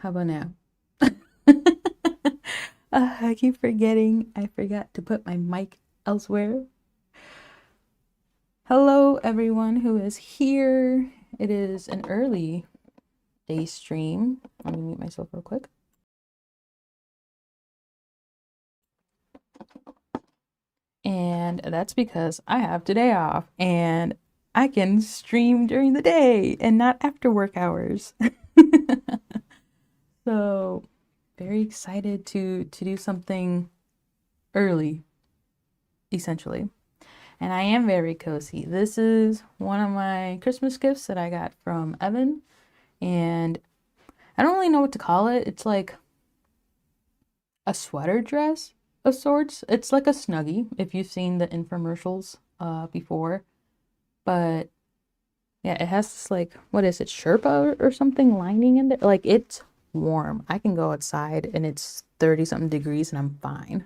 How about now? I keep forgetting. I forgot to put my mic elsewhere. Hello, everyone who is here. It is an early day stream. Let me mute myself real quick. And that's because I have today off and I can stream during the day and not after work hours. So, very excited to do something early, essentially. And I am very cozy. This is one of my Christmas gifts that I got from Evan. And I don't really know what to call it. It's like a sweater dress of sorts. It's like a snuggie, if you've seen the infomercials before. But yeah, it has this like, what is it, Sherpa or something lining in there? Like it's warm. I can go outside and it's 30 something degrees and I'm fine.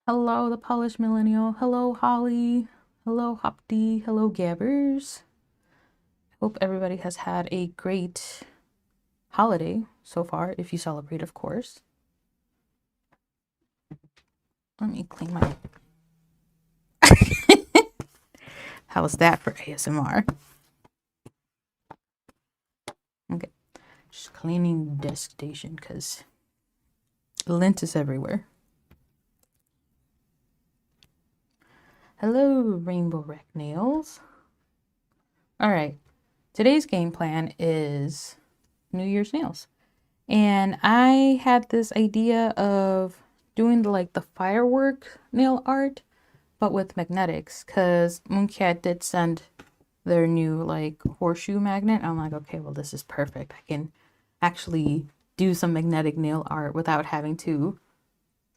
Hello, the polished millennial. Hello, Holly. Hello, Hopti. Hello, Gabbers. Hope everybody has had a great holiday so far, if you celebrate, of course. Let me clean my... How's that for ASMR? Okay, just cleaning the desk station because lint is everywhere. Hello, Rainbow Wreck Nails. All right, today's game plan is New Year's nails. And I had this idea of doing the firework nail art, but with magnetics, because Mooncat did send their new horseshoe magnet. I'm like, okay, well, this is perfect. I can actually do some magnetic nail art without having to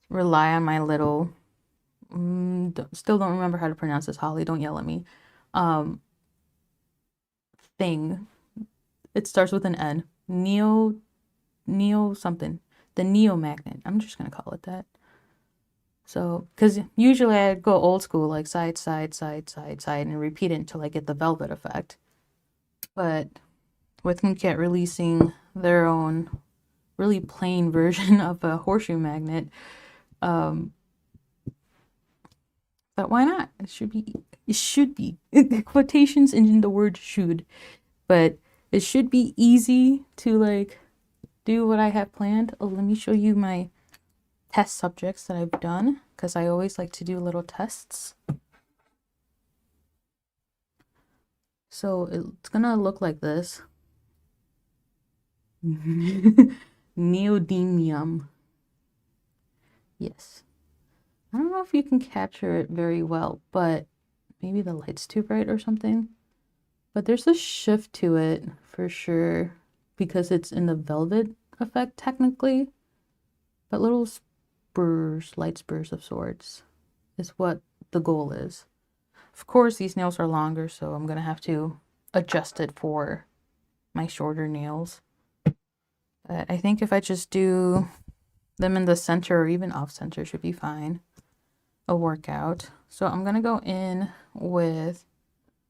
rely on my little still don't remember how to pronounce this, Holly, don't yell at me, thing. It starts with an N. Neo something. The Neo magnet. I'm just gonna call it that. So, because usually I'd go old school, like side, side, side, side, side, and repeat it until I get the velvet effect. But with Mooncat releasing their own really plain version of a horseshoe magnet, but why not? It should be quotations in the word should, but it should be easy to do what I have planned. Oh, let me show you my test subjects that I've done, because I always like to do little tests. So it's gonna look like this. Neodymium. Yes. I don't know if you can capture it very well, but maybe the light's too bright or something. But there's a shift to it for sure because it's in the velvet effect technically. But little spurs, light spurs of sorts, is what the goal is. Of course, these nails are longer, so I'm gonna have to adjust it for my shorter nails. But I think if I just do them in the center or even off center should be fine. A workout. So I'm gonna go in with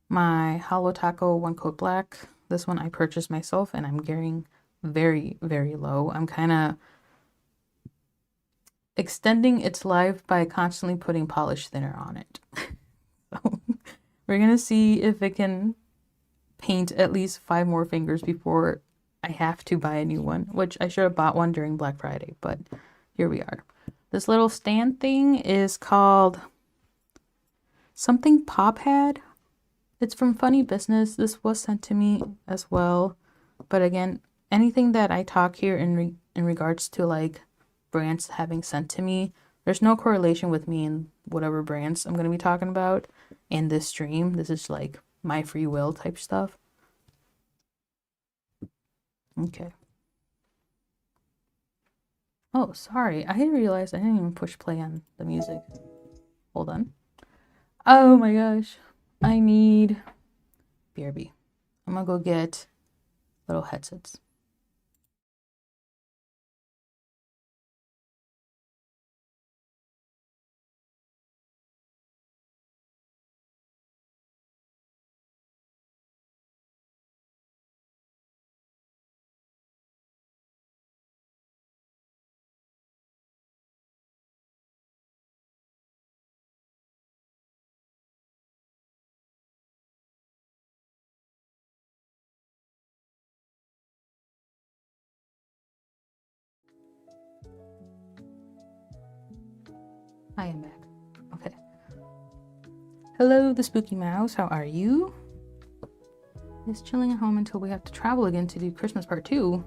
my Holo Taco One Coat Black. This one I purchased myself and I'm gearing very, very low. I'm kind of extending its life by constantly putting polish thinner on it. So we're gonna see if it can paint at least 5 more fingers before I have to buy a new one, which I should have bought one during Black Friday, but here we are. This little stand thing is called something Pop had. It's from Funny Business. This was sent to me as well. But again, anything that I talk here in regards to brands having sent to me, there's no correlation with me and whatever brands I'm going to be talking about in this stream. This is my free will type stuff. Okay. Oh, sorry. I didn't realize I didn't even push play on the music. Hold on. Oh my gosh. I need... BRB. I'm gonna go get little headsets. I am back. Okay. Hello, the spooky mouse. How are you? Just chilling at home until we have to travel again to do Christmas part 2.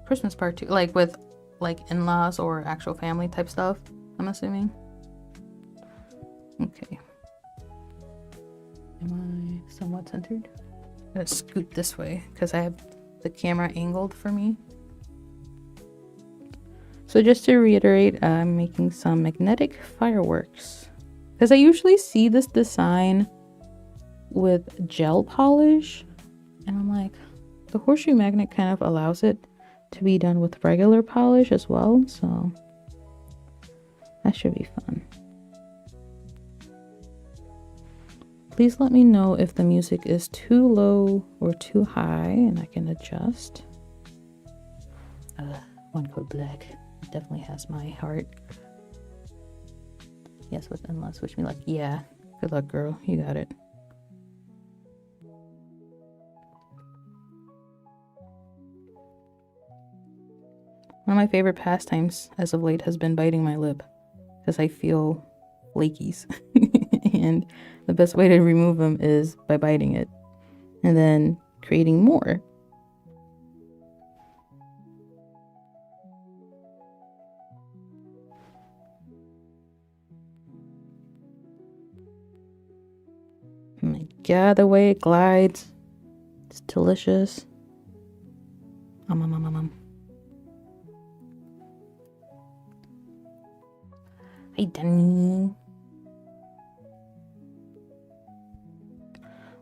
Christmas part 2, like with like in-laws or actual family type stuff, I'm assuming. Okay. Am I somewhat centered? I'm gonna scoot this way because I have the camera angled for me. So just to reiterate, I'm making some magnetic fireworks because I usually see this design with gel polish, and I'm like, the horseshoe magnet kind of allows it to be done with regular polish as well, so that should be fun. Please let me know if the music is too low or too high and I can adjust. One code black definitely has my heart. Yes, with unless, wish me luck. Yeah, good luck, girl. You got it. One of my favorite pastimes as of late has been biting my lip because I feel flakies. And the best way to remove them is by biting it and then creating more. Oh my god, the way it glides. It's delicious. Hi, Danny.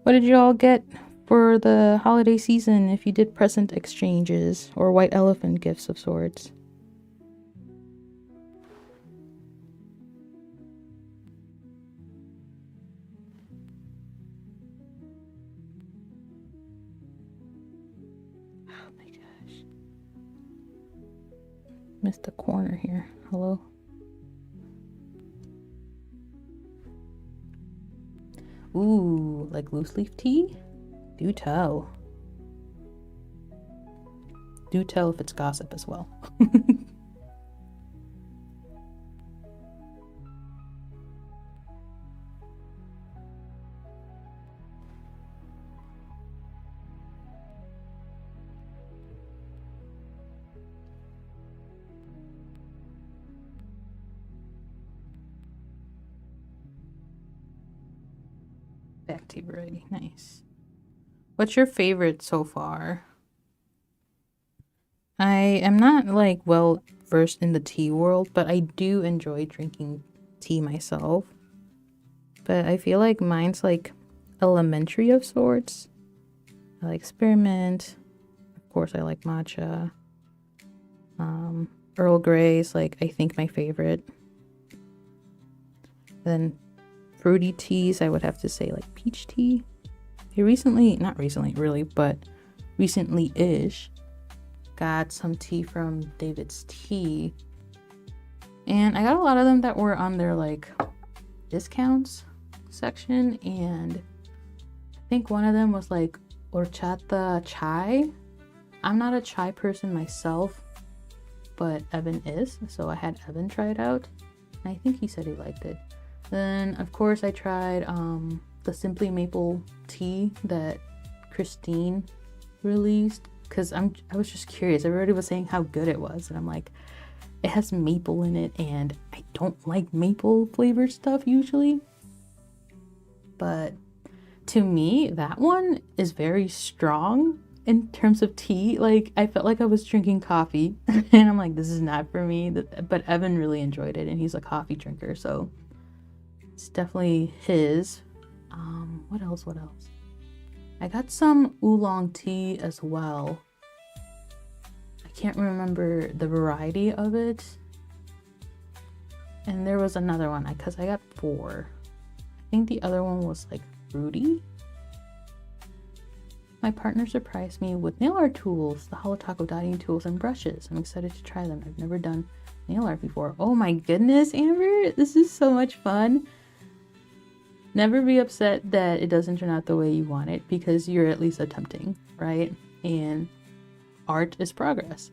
What did you all get for the holiday season if you did present exchanges or white elephant gifts of sorts? Oh my gosh. Missed the corner here. Hello? Ooh, like loose leaf tea? Do tell. Do tell if it's gossip as well. Back to variety. Nice. What's your favorite so far? I am not like well versed in the tea world, but I do enjoy drinking tea myself. But I feel like mine's like elementary of sorts. I like spearmint. Of course, I like matcha. Earl Grey is like I think my favorite. Then fruity teas, I would have to say like peach tea. I recently, not recently really, but recently-ish, got some tea from David's Tea. And I got a lot of them that were on their like discounts section, and I think one of them was like horchata chai. I'm not a chai person myself, but Evan is, so I had Evan try it out, and I think he said he liked it. Then of course I tried the Simply Maple tea that Christine released, because I was just curious. Everybody was saying how good it was, and I'm like, it has maple in it, and I don't like maple flavored stuff usually, but to me that one is very strong in terms of tea. Like I felt like I was drinking coffee and I'm like, this is not for me. But Evan really enjoyed it, and he's a coffee drinker, so it's definitely his. What else? I got some oolong tea as well. I can't remember the variety of it. And there was another one, because I got 4. I think the other one was like fruity. My partner surprised me with nail art tools, the holo taco dotting tools and brushes. I'm excited to try them. I've never done nail art before. Oh my goodness, Amber, this is so much fun. Never be upset that it doesn't turn out the way you want it, because you're at least attempting, right? And art is progress.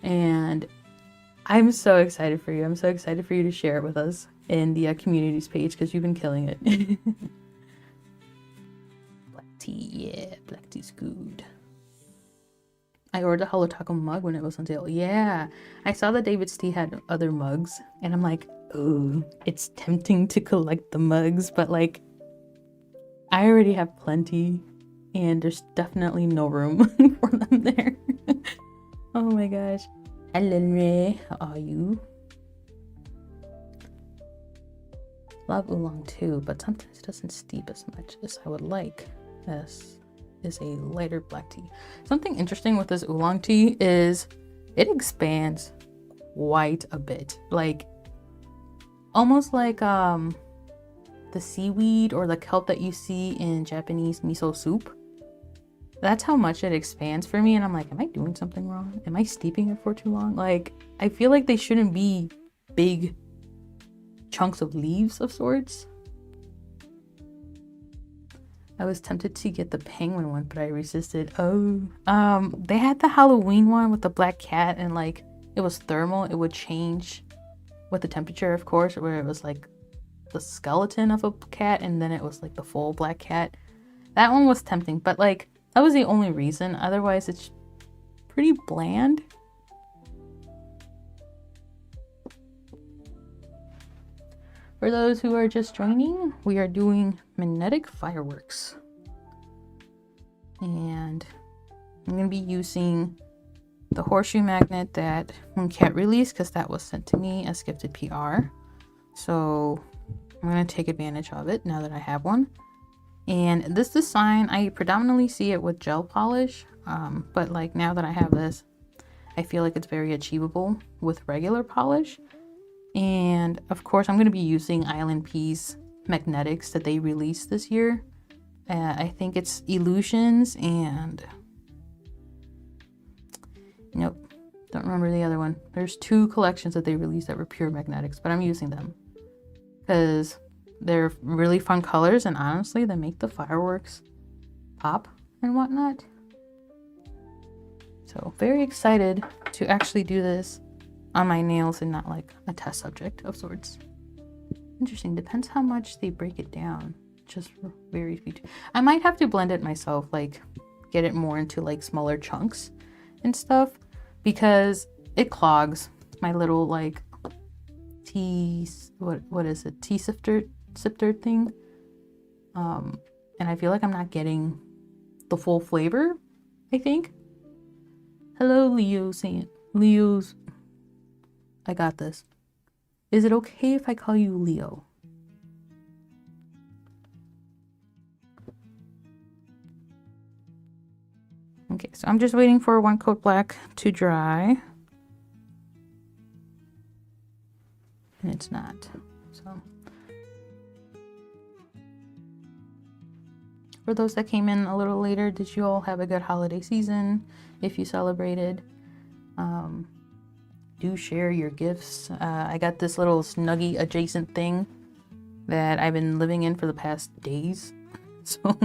And I'm so excited for you. I'm so excited for you to share it with us in the communities page because you've been killing it. Black tea, yeah, black tea's good. I ordered a Holo Taco mug when it was on sale. Yeah, I saw that David's Tea had other mugs, and I'm like, oh, it's tempting to collect the mugs, but like, I already have plenty, and there's definitely no room for them there. Oh my gosh. Hello, Ray. How are you? Love oolong too, but sometimes it doesn't steep as much as I would like. This is a lighter black tea. Something interesting with this oolong tea is it expands quite a bit. Like, almost like the seaweed or the kelp that you see in Japanese miso soup. That's how much it expands for me, and I'm like, am I doing something wrong? Am I steeping it for too long? Like, I feel like they shouldn't be big chunks of leaves of sorts. I was tempted to get the penguin one, but I resisted. Oh, they had the Halloween one with the black cat, and like, it was thermal. It would change with the temperature, of course, where it was like the skeleton of a cat, and then it was like the full black cat. That one was tempting, but like, that was the only reason. Otherwise, it's pretty bland. For those who are just joining, we are doing magnetic fireworks. And I'm going to be using the horseshoe magnet that Mooncat released because that was sent to me as gifted PR. So I'm going to take advantage of it now that I have one. And this design, I predominantly see it with gel polish, but like now that I have this, I feel like it's very achievable with regular polish. And of course, I'm going to be using ilnp's magnetics that they released this year. I think it's Illusions and... Nope, don't remember the other one. There's 2 collections that they released that were pure magnetics, but I'm using them because they're really fun colors, and honestly, they make the fireworks pop and whatnot. So very excited to actually do this on my nails and not like a test subject of sorts. Interesting. Depends how much they break it down. Just very few. I might have to blend it myself, like get it more into like smaller chunks and stuff, because it clogs my little like tea, what is it, tea sifter thing, and I feel like I'm not getting the full flavor, I think. Hello, Leo, saying Leo's. I got this. Is it okay if I call you Leo? Okay, so I'm just waiting for one coat black to dry. And it's not. So for those that came in a little later, did you all have a good holiday season? If you celebrated, do share your gifts. I got this little Snuggie adjacent thing that I've been living in for the past days. So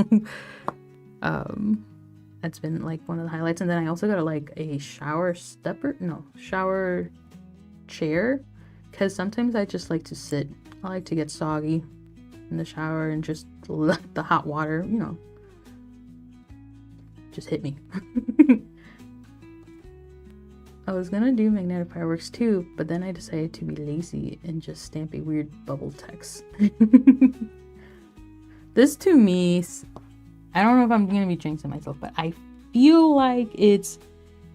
that's been like one of the highlights. And then I also got like a shower chair, because sometimes I just like to sit. I like to get soggy in the shower and just let the hot water, you know, just hit me. I was gonna do magnetic fireworks too, but then I decided to be lazy and just stamp a weird bubble text. This to me, I don't know if I'm gonna be jinxing myself, but I feel like it's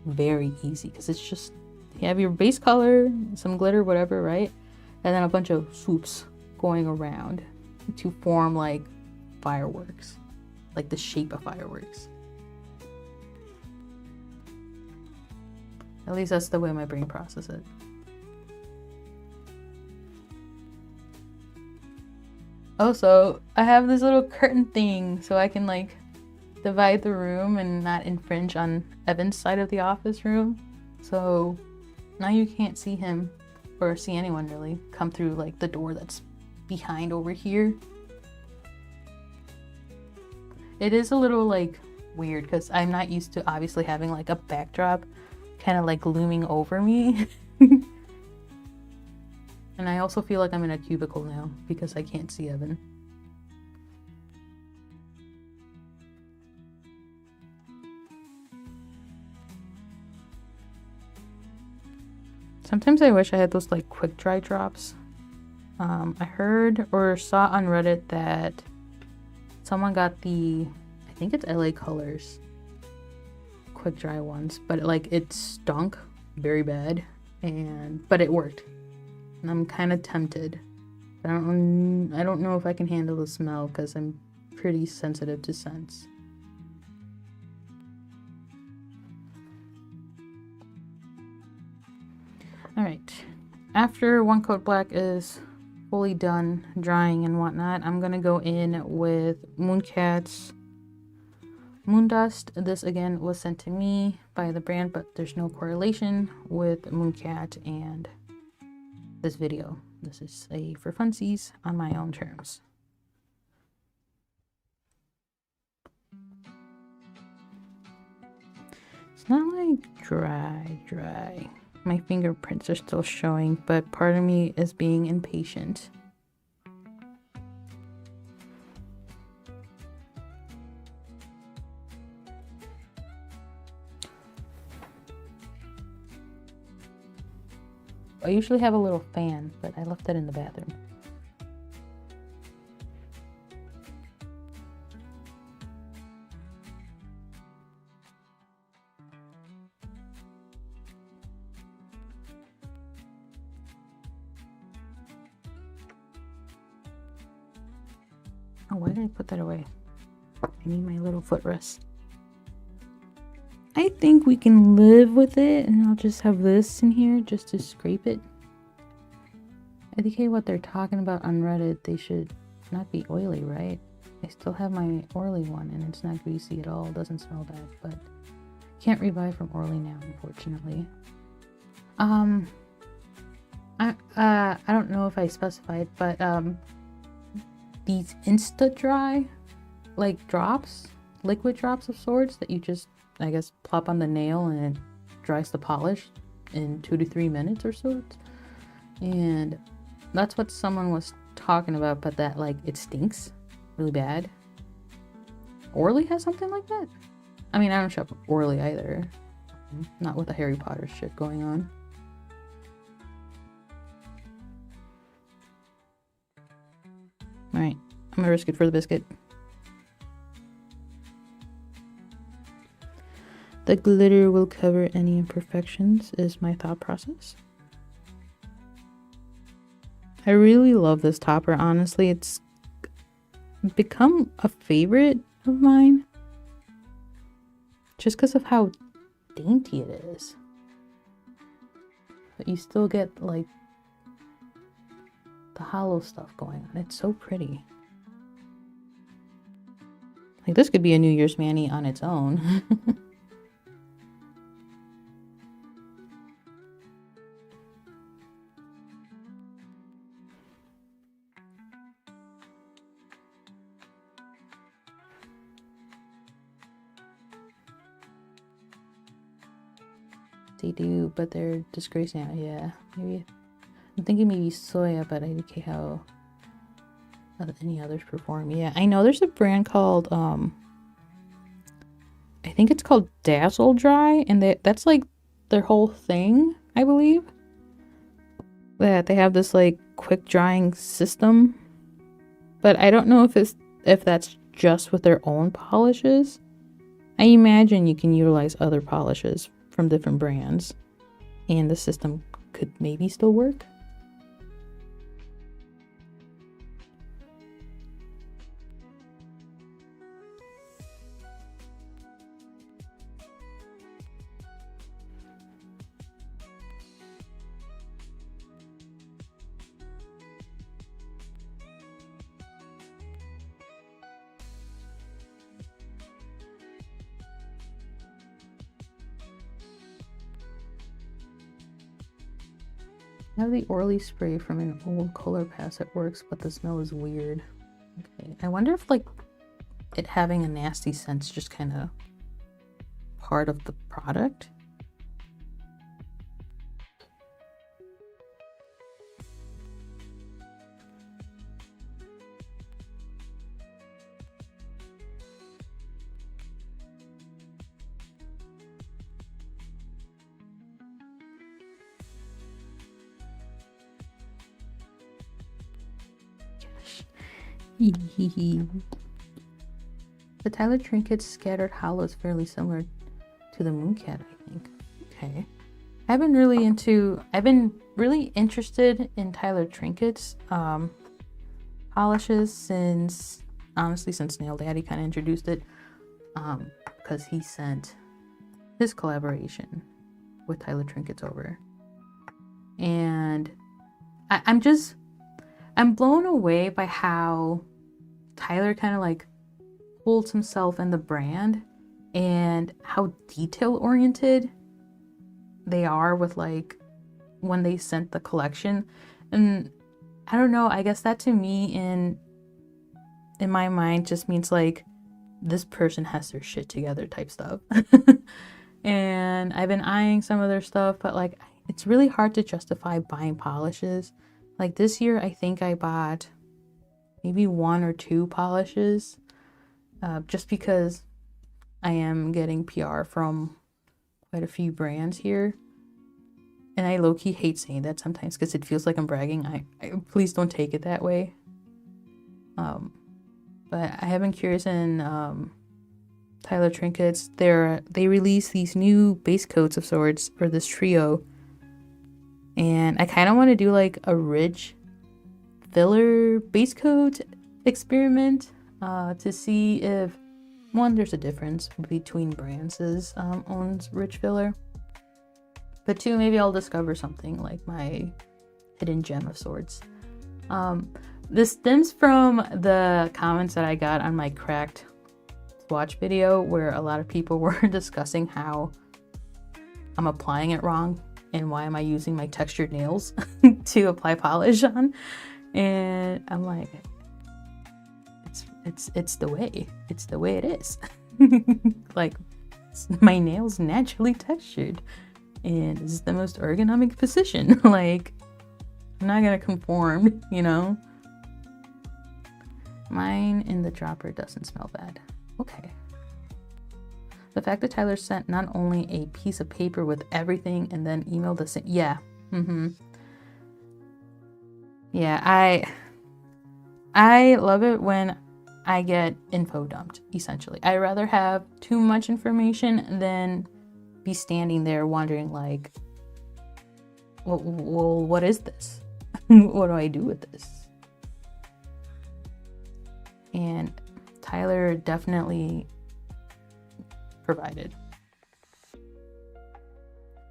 very easy because it's just, you have your base color, some glitter, whatever, right? And then a bunch of swoops going around to form like fireworks, like the shape of fireworks. At least that's the way my brain processes it. Also, I have this little curtain thing so I can like divide the room and not infringe on Evan's side of the office room. So now you can't see him or see anyone really come through like the door that's behind over here. It is a little like weird because I'm not used to obviously having like a backdrop kind of like looming over me. And I also feel like I'm in a cubicle now because I can't see Evan. Sometimes I wish I had those like quick dry drops. I heard or saw on Reddit that someone got the, I think it's LA Colors quick dry ones, but it stunk very bad, but it worked. And I'm kind of tempted. But I don't know if I can handle the smell because I'm pretty sensitive to scents. Alright, after one coat black is fully done drying and whatnot, I'm gonna go in with Mooncat's Moondust. This again was sent to me by the brand, but there's no correlation with Mooncat and this video. This is a for funsies on my own terms. It's not like dry. My fingerprints are still showing, but part of me is being impatient. I usually have a little fan, but I left it in the bathroom. Oh, why did I put that away? I need my little footrest. I think we can live with it, and I'll just have this in here just to scrape it. I think what they're talking about on Reddit, they should not be oily, right? I still have my oily one, and it's not greasy at all. It doesn't smell bad, but can't rebuy from Orly now, unfortunately. I don't know if I specified, but these insta dry like drops, liquid drops of sorts that you just, I guess, plop on the nail and it dries the polish in 2 to 3 minutes or so. And that's what someone was talking about, but that like it stinks really bad. Orly has something like that. I mean, I don't shop Orly either. Not with the Harry Potter shit going on. Alright, I'm gonna risk it for the biscuit. The glitter will cover any imperfections is my thought process. I really love this topper, honestly. It's become a favorite of mine. Just because of how dainty it is. But you still get like the hollow stuff going on. It's so pretty. Like this could be a New Year's mani on its own. They do, but they're disgracing it. Yeah, maybe. I'm thinking maybe Soya, but I don't care how any others perform. Yeah, I know there's a brand called I think it's called Dazzle Dry, and that's like their whole thing, I believe. That they have this like quick drying system, but I don't know if that's just with their own polishes. I imagine you can utilize other polishes from different brands, and the system could maybe still work. I have the Orly spray from an old color pass that works, but the smell is weird. Okay, I wonder if like it having a nasty scent's just kind of part of the product. The Tyler trinket's scattered hollow is fairly similar to the mooncat, I think. Okay. I've been really interested in Tyler trinkets polishes since Nail Daddy kind of introduced it, because he sent his collaboration with Tyler trinkets over, and I'm blown away by how Tyler kind of like holds himself in the brand and how detail oriented they are with like when they sent the collection. And I don't know, I guess that to me in my mind just means like this person has their shit together type stuff. And I've been eyeing some of their stuff, but like it's really hard to justify buying polishes. Like this year I think I bought maybe 1 or 2 polishes, just because I am getting PR from quite a few brands here. And I low-key hate saying that sometimes because it feels like I'm bragging. I please don't take it that way. But I have been curious in Tyler trinkets. They release these new base coats of sorts for this trio. And I kind of want to do like a ridge filler base coat experiment to see if, one, there's a difference between brands owns ridge filler. But 2, maybe I'll discover something like my hidden gem of sorts. This stems from the comments that I got on my cracked swatch video, where a lot of people were discussing how I'm applying it wrong and why am I using my textured nails to apply polish on. And I'm like, it's the way it is. Like, my nails naturally textured, and this is the most ergonomic position. Like, I'm not gonna conform, you know. Mine in the dropper doesn't smell bad. Okay. The fact that Tyler sent not only a piece of paper with everything and then emailed the same. Yeah. Yeah, I love it when I get info dumped, essentially. I'd rather have too much information than be standing there wondering like, well, what is this? What do I do with this? And Tyler definitely provided.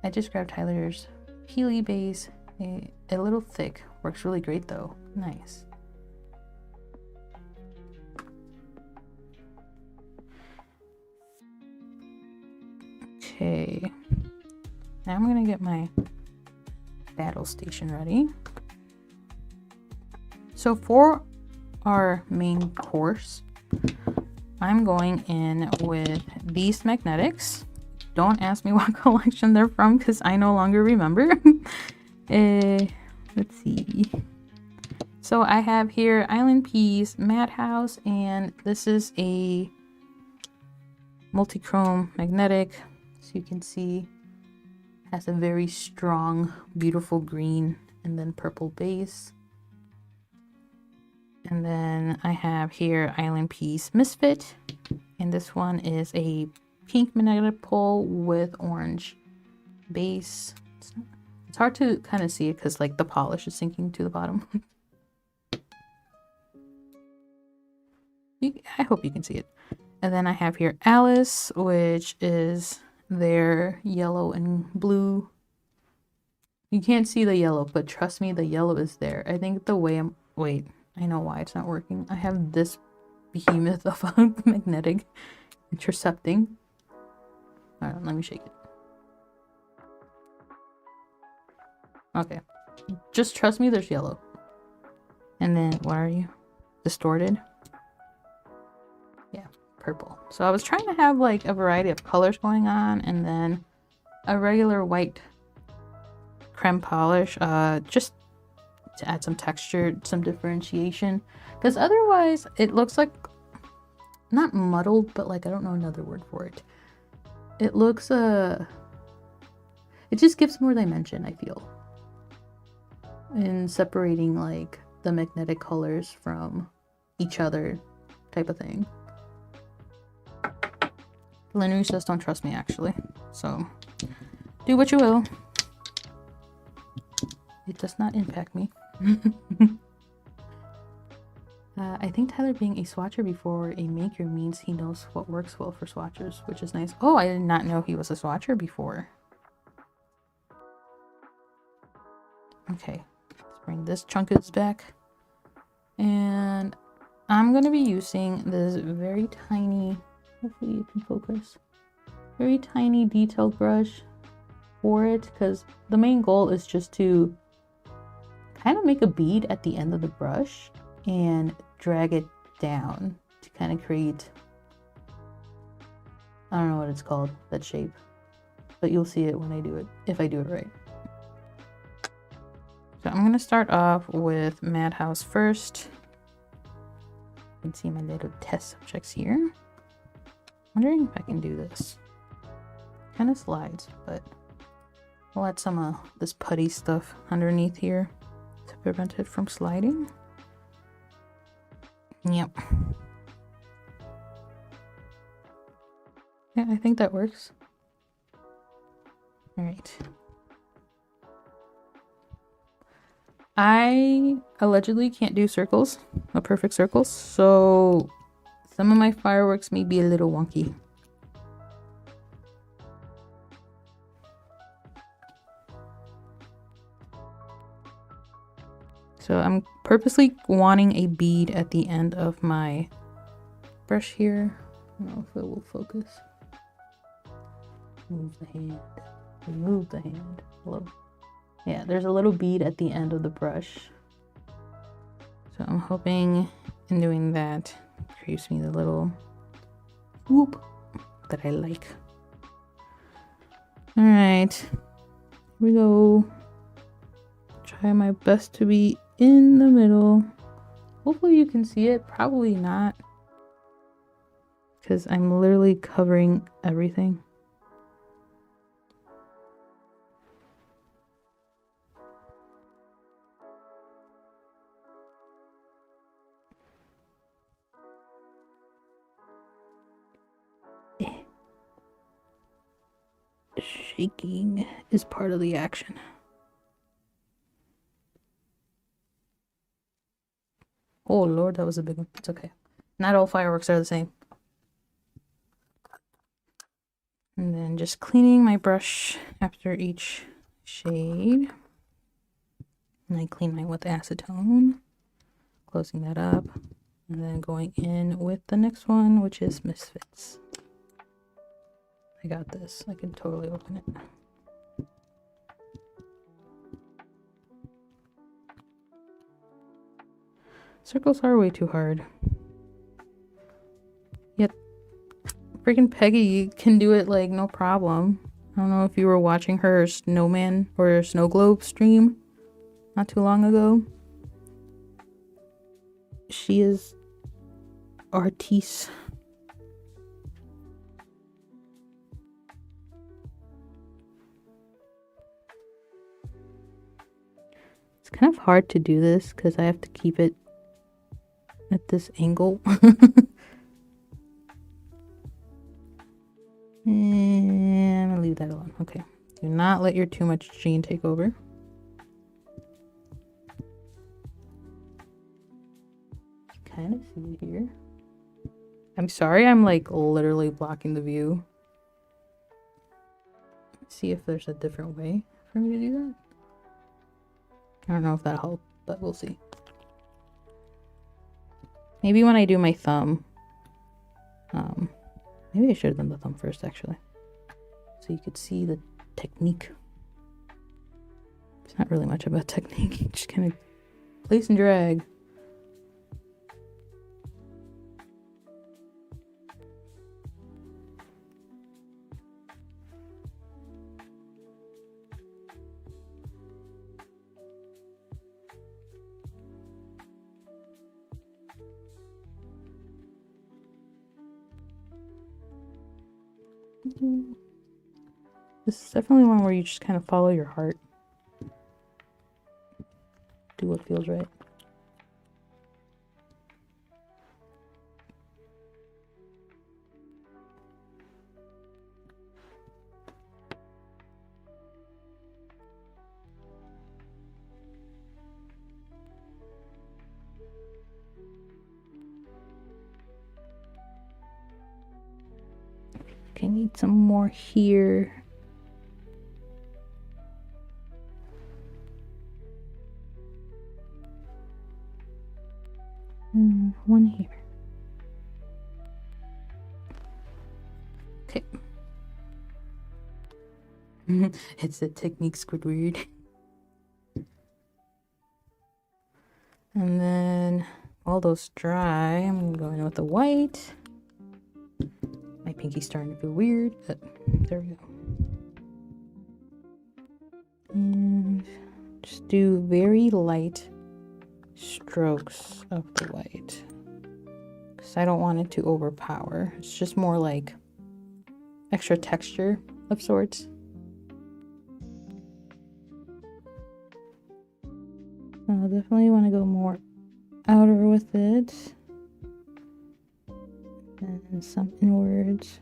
I just grabbed Tyler's Peely base, a little thick. Works really great though. Nice. Okay. Now I'm gonna get my battle station ready. So for our main course, I'm going in with these magnetics. Don't ask me what collection they're from because I no longer remember. Let's see. So I have here ilnp's Madhouse, and this is a multi-chrome magnetic. So you can see has a very strong, beautiful green and then purple base. And then I have here ilnp's Misfit, and this one is a pink magnetic pole with orange base. It's hard to kind of see it because like the polish is sinking to the bottom. I hope you can see it. And then I have here Alice, which is their yellow and blue. You can't see the yellow, but trust me, the yellow is there. I think the way wait, I know why it's not working. I have this behemoth of a magnetic intercepting. All right, let me shake it. Okay, just trust me, there's yellow. And then what are you? Distoreted? Yeah, purple. So I was trying to have like a variety of colors going on, and then a regular white creme polish, just to add some texture, some differentiation, because otherwise it looks like not muddled, but like I don't know another word for it. It looks it just gives more dimension, I feel, in separating like the magnetic colors from each other type of thing. Linear says don't trust me actually, so do what you will. It does not impact me. I think Tyler being a swatcher before a maker means he knows what works well for swatchers, which is nice. Oh, I did not know he was a swatcher before. Okay, let's bring this chunkus back. And I'm going to be using this very tiny, hopefully you can focus, very tiny detailed brush for it, because the main goal is just to kind of make a bead at the end of the brush and drag it down to kind of create, I don't know what it's called, that shape, but you'll see it when I do it, if I do it right. So I'm going to start off with Madhouse first. You can see my little test subjects here. Wondering if I can do this. Kind of slides, but I'll add some of this putty stuff underneath here to prevent it from sliding. Yep. Yeah, I think that works. All right. I allegedly can't do circles, a perfect circle, so some of my fireworks may be a little wonky. So I'm purposely wanting a bead at the end of my brush here. I don't know if it will focus. Move the hand. Remove the hand. Hello. Yeah, there's a little bead at the end of the brush. So I'm hoping in doing that creates me the little whoop that I like. All right, here we go. Try my best to be in the middle. Hopefully you can see it, probably not, because I'm literally covering everything. Shaking is part of the action. Oh Lord, that was a big one. It's okay. Not all fireworks are the same. And then just cleaning my brush after each shade. And I clean mine with acetone. Closing that up. And then going in with the next one, which is Misfits. I got this. I can totally open it. Circles are way too hard. Yet, freaking Peggy can do it like no problem. I don't know if you were watching her snowman or snow globe stream not too long ago. She is artiste. It's kind of hard to do this because I have to keep it at this angle. And I'm gonna leave that alone. Okay. Do not let your too much gene take over. Kind of see it here. I'm sorry, I'm like literally blocking the view. Let's see if there's a different way for me to do that. I don't know if that'll help, but we'll see. Maybe when I do my thumb. Maybe I should have done the thumb first, actually. So you could see the technique. It's not really much about technique. You just kind of place and drag. This is definitely one where you just kind of follow your heart. Do what feels right. Okay, need some more here. And one here. Okay. It's a technique, Squidward. And then all those dry, I'm going with the white. My pinky's starting to feel weird, but there we go. And just do very light strokes of the white, because I don't want it to overpower. It's just more like extra texture of sorts. I definitely want to go more outer with it, and some inwards.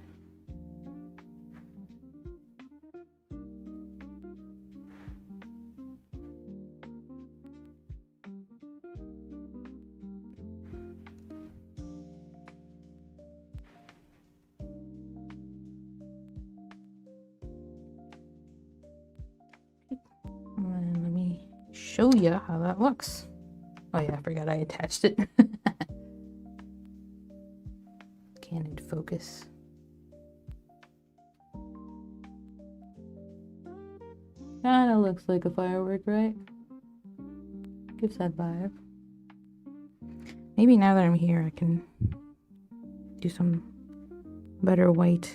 And then let me show you how that looks. Oh yeah, I forgot I attached it. Candid focus. Kinda looks like a firework, right? Gives that vibe. Maybe now that I'm here, I can do some better white.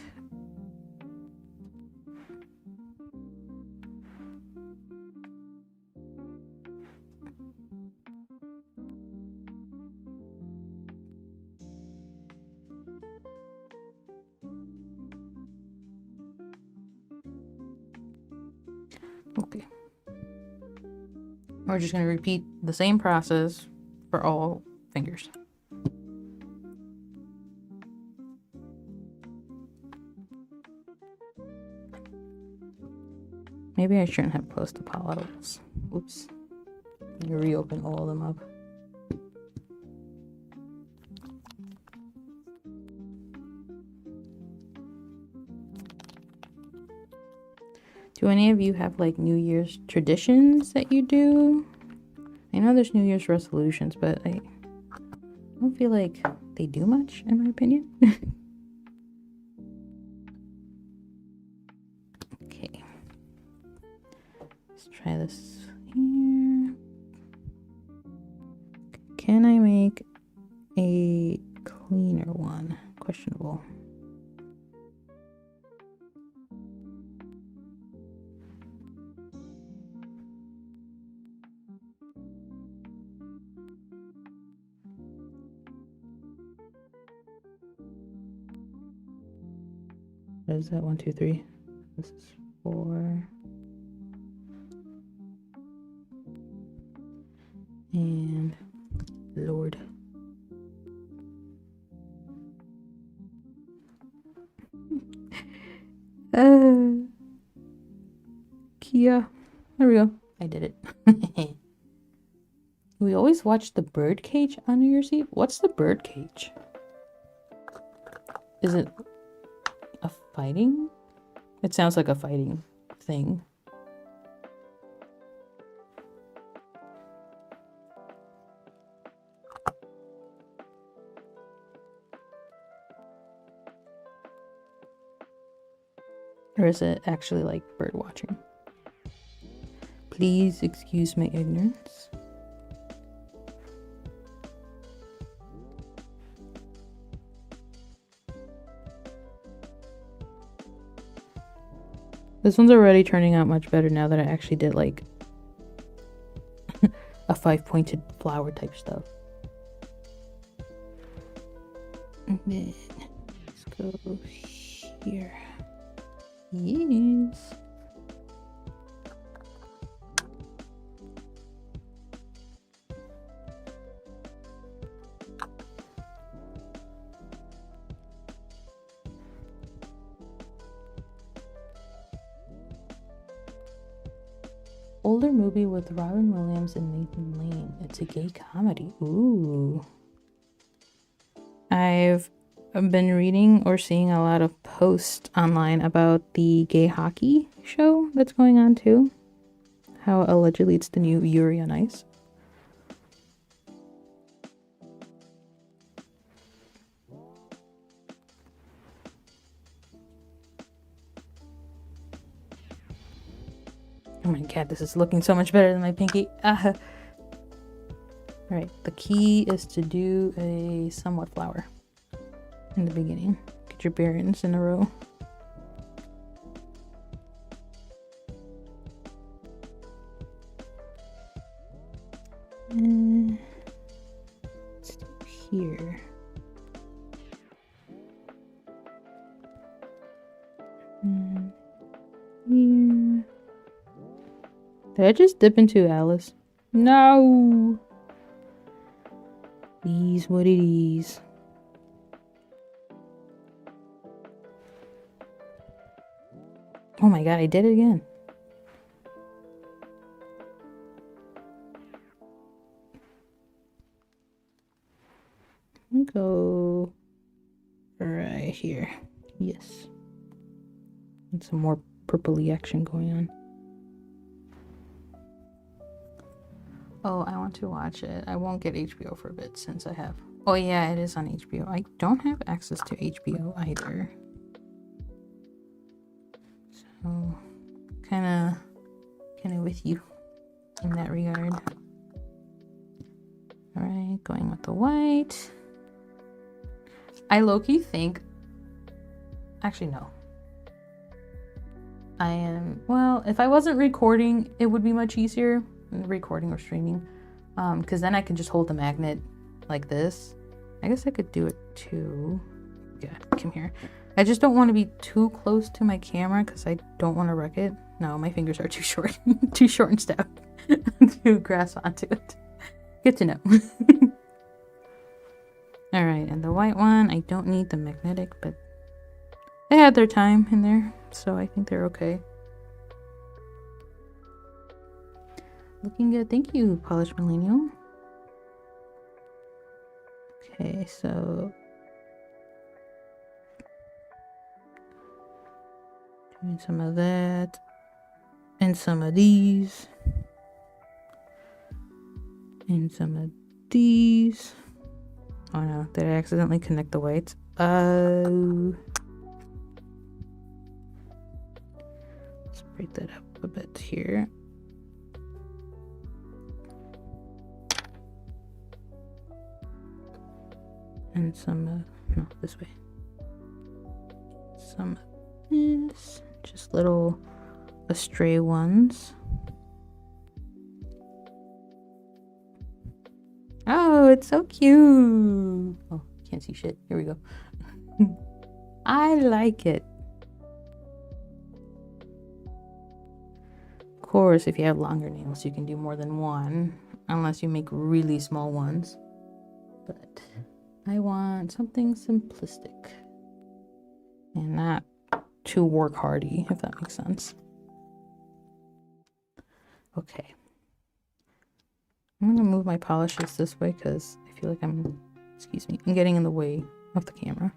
Okay. We're just going to repeat the same process for all fingers. Maybe I shouldn't have closed the palatals. Oops. Let me reopen all of them up. Do any of you have like New Year's traditions that you do? I know there's New Year's resolutions, but I don't feel like they do much, in my opinion. Okay. Let's try this here. Can I make a cleaner one? Questionable. What is that? 1, 2, 3. This is 4. And Lord. Kia. There we go. I did it. We always watch the bird cage on New Year's Eve. What's the bird cage? Is it a fighting? It sounds like a fighting thing. Or is it actually like bird watching? Please excuse my ignorance. This one's already turning out much better now that I actually did like a 5-pointed flower type stuff. And then let's go here. Yes. Older movie with Robin Williams and Nathan Lane. It's a gay comedy. Ooh. I've I've been reading or seeing a lot of posts online about the gay hockey show that's going on too. How allegedly it's the new Yuri on Ice. Oh my god, this is looking so much better than my pinky. Alright, the key is to do a somewhat flower in the beginning. Get your bearings in a row. Let's do here. And here. Did I just dip into Alice? No! These what it is. Oh my god, I did it again. Go right here. Yes. And some more purpley action going on. Oh, I want to watch it. I won't get HBO for a bit since I have... Oh yeah, it is on HBO. I don't have access to HBO either. So, kind of with you in that regard. Alright, going with the white. I low-key think... Actually, no. I am... Well, if I wasn't recording, it would be much easier. Recording or streaming. Because then I can just hold the magnet like this. I guess I could do it too. Yeah, come here. I just don't want to be too close to my camera because I don't want to wreck it. No, my fingers are too short. Too short and stout to grasp onto it. Good to know. Alright, and the white one, I don't need the magnetic, but they had their time in there, so I think they're okay. Looking good. Thank you, Polished Millennial. Okay, so... doing some of that. And some of these. And some of these. Oh no, did I accidentally connect the whites? Let's break that up a bit here. And some no, this way. Some of this. Just little astray ones. Oh, it's so cute. Oh, can't see shit. Here we go. I like it. Of course, if you have longer nails, you can do more than one. Unless you make really small ones. But I want something simplistic. And not too work hardy, if that makes sense. Okay. I'm gonna move my polishes this way because I feel like I'm getting in the way of the camera.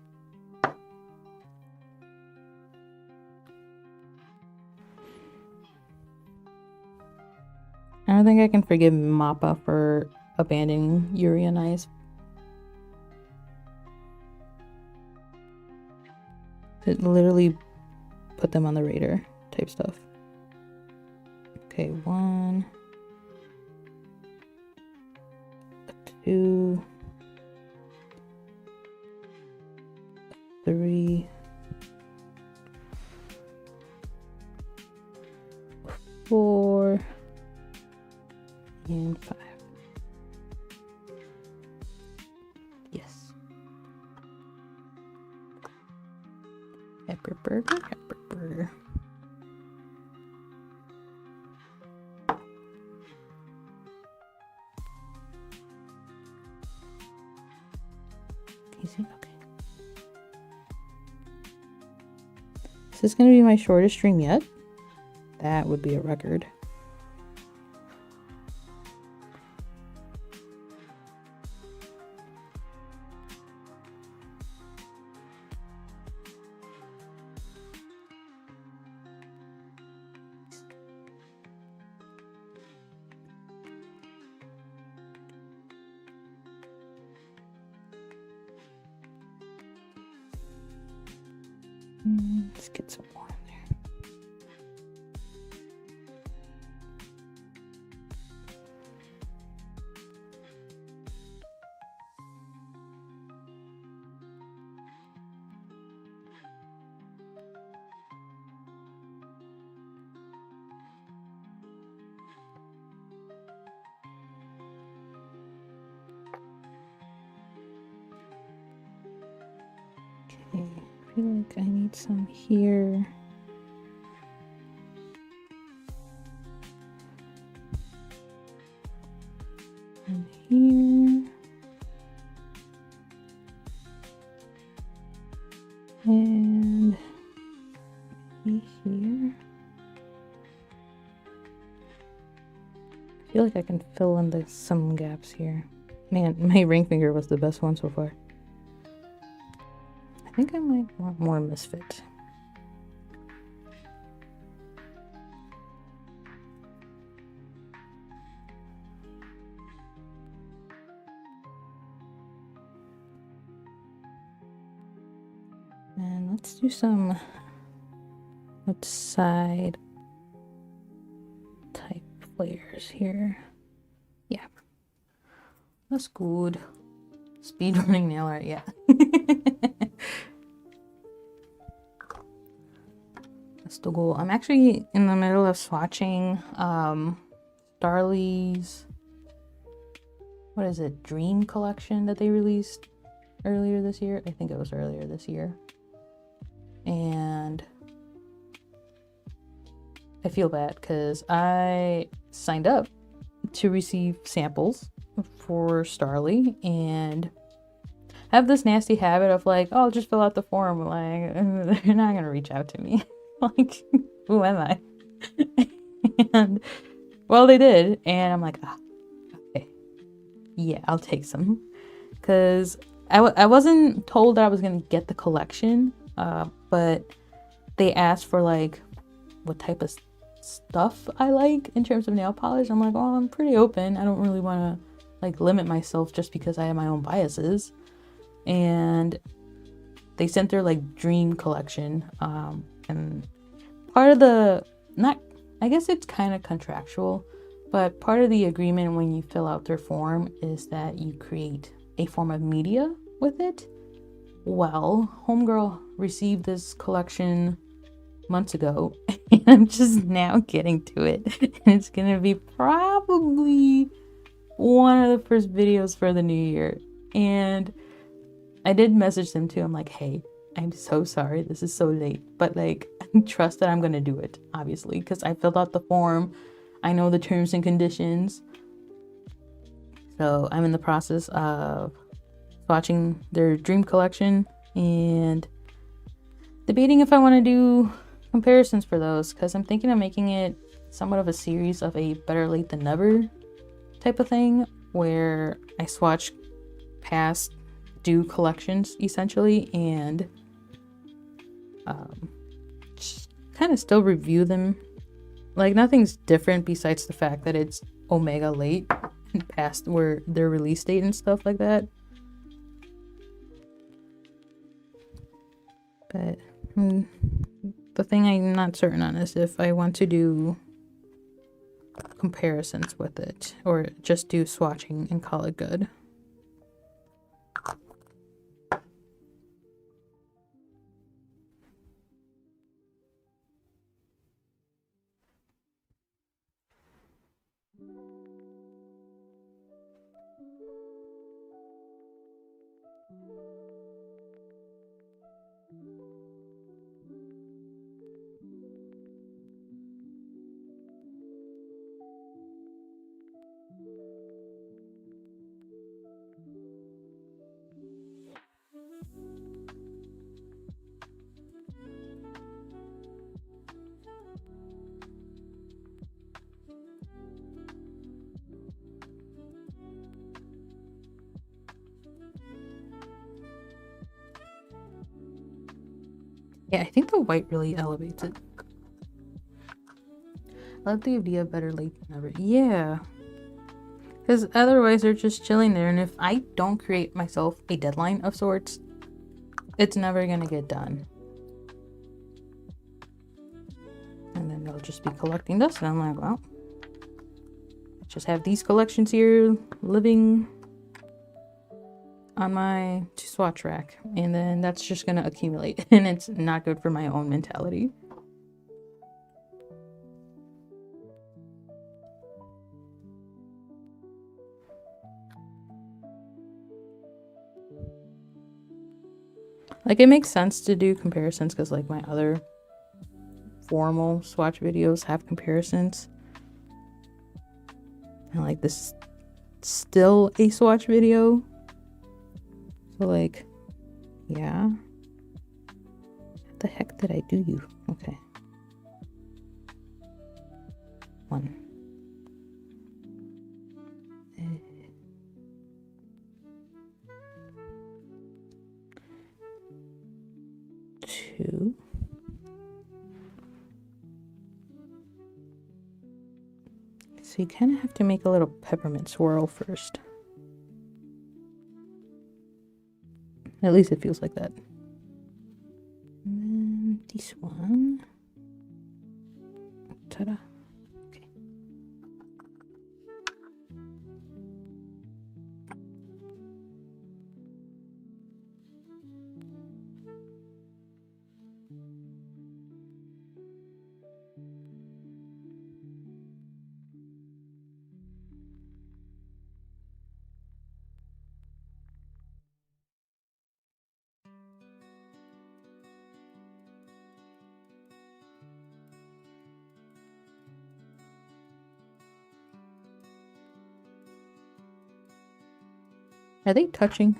I don't think I can forgive Mappa for abandoning Yuri on Ice. It literally put them on the radar type stuff. Okay, 1, 2, 3, 4, and 5. Yes. Pepper burger, pepper burger. Easy, okay. Is this gonna be my shortest stream yet? That would be a record. Let's get some more in there. Okay, I feel like I need some here. And here. And here. I feel like I can fill in some gaps here. Man, my ring finger was the best one so far. I think I might want more misfit. And let's do some outside type flares here. Yeah, that's good. Speed running nail art, yeah. That's the goal. I'm actually in the middle of swatching Starly's, what is it, Dream collection that they released earlier this year. I think it was earlier this year. And I feel bad because I signed up to receive samples for Starly and have this nasty habit of like, oh, I'll just fill out the form. Like, they're not gonna reach out to me. Like, who am I? And well, they did, and I'm like, okay, yeah, I'll take some, because I wasn't told that I was gonna get the collection, but they asked for like what type of stuff I like in terms of nail polish. I'm like, oh, I'm pretty open. I don't really want to like limit myself just because I have my own biases. And they sent their like dream collection, and part of the, not, I guess it's kind of contractual, but part of the agreement when you fill out their form is that you create a form of media with it. Well, homegirl received this collection months ago, and I'm just now getting to it. And it's gonna be probably one of the first videos for the new year. And I did message them too. I'm like, hey, I'm so sorry, this is so late, but like, trust that I'm gonna do it, obviously, because I filled out the form. I know the terms and conditions. So I'm in the process of watching their dream collection and debating if I want to do comparisons for those, because I'm thinking of making it somewhat of a series of a better late than never type of thing, where I swatch past due collections essentially, and just kind of still review them. Like, nothing's different besides the fact that it's omega late and past where their release date and stuff like that. But the thing I'm not certain on is if I want to do comparisons with it or just do swatching and call it good. Yeah, I think the white really elevates it. I love the idea of better late than never. Yeah. Because otherwise they're just chilling there, and if I don't create myself a deadline of sorts, it's never gonna get done. just be collecting dust. And I'm like, well, I just have these collections here living on my swatch rack, and then that's just gonna accumulate, and it's not good for my own mentality. Like, it makes sense to do comparisons because like my other formal swatch videos have comparisons, and like this is still a swatch video, so like, yeah. What the heck did I do you? Okay. 1. 2. So you kind of have to make a little peppermint swirl first. At least it feels like that. And then this one. Ta-da. Okay. Are they touching?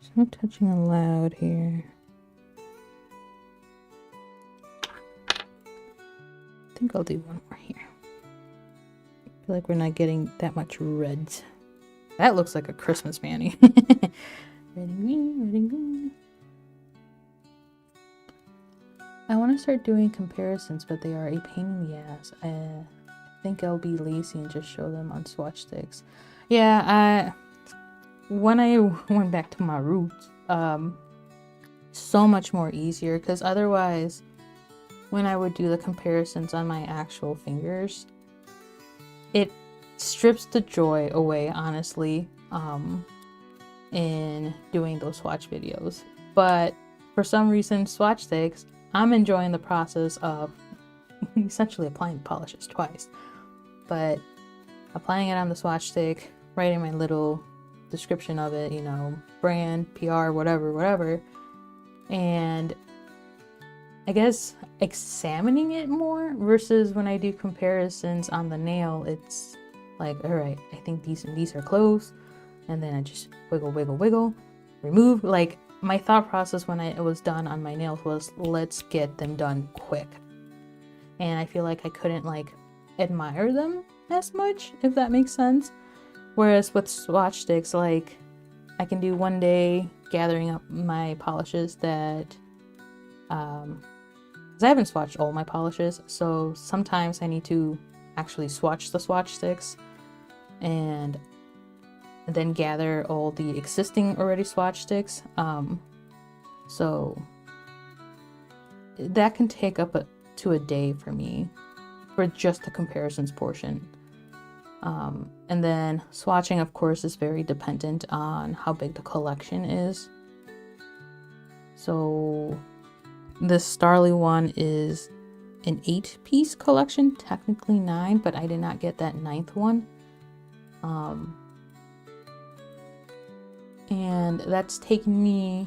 There's no touching allowed here. I think I'll do one more here. I feel like we're not getting that much reds. That looks like a Christmas Manny. Red and green, red and green. I want to start doing comparisons, but they are a pain in the ass. I think I'll be lazy and just show them on swatch sticks. Yeah, when I went back to my roots, so much more easier, because otherwise when I would do the comparisons on my actual fingers, it strips the joy away, honestly, in doing those swatch videos. But for some reason, swatch sticks, I'm enjoying the process of essentially applying the polishes twice, but applying it on the swatch stick, writing my little description of it, you know, brand, PR, whatever, and I guess examining it more, versus when I do comparisons on the nail, it's like, all right, I think these and these are close, and then I just wiggle, remove. Like, my thought process when it was done on my nails was, let's get them done quick, and I feel like I couldn't like admire them as much, if that makes sense. Whereas with swatch sticks, like, I can do one day gathering up my polishes that, because I haven't swatched all my polishes, so sometimes I need to actually swatch the swatch sticks and then gather all the existing already swatch sticks. So that can take up to a day for me for just the comparisons portion. And then swatching, of course, is very dependent on how big the collection is. So this Starly one is an 8-piece collection, technically 9, but I did not get that 9th one. And that's taken me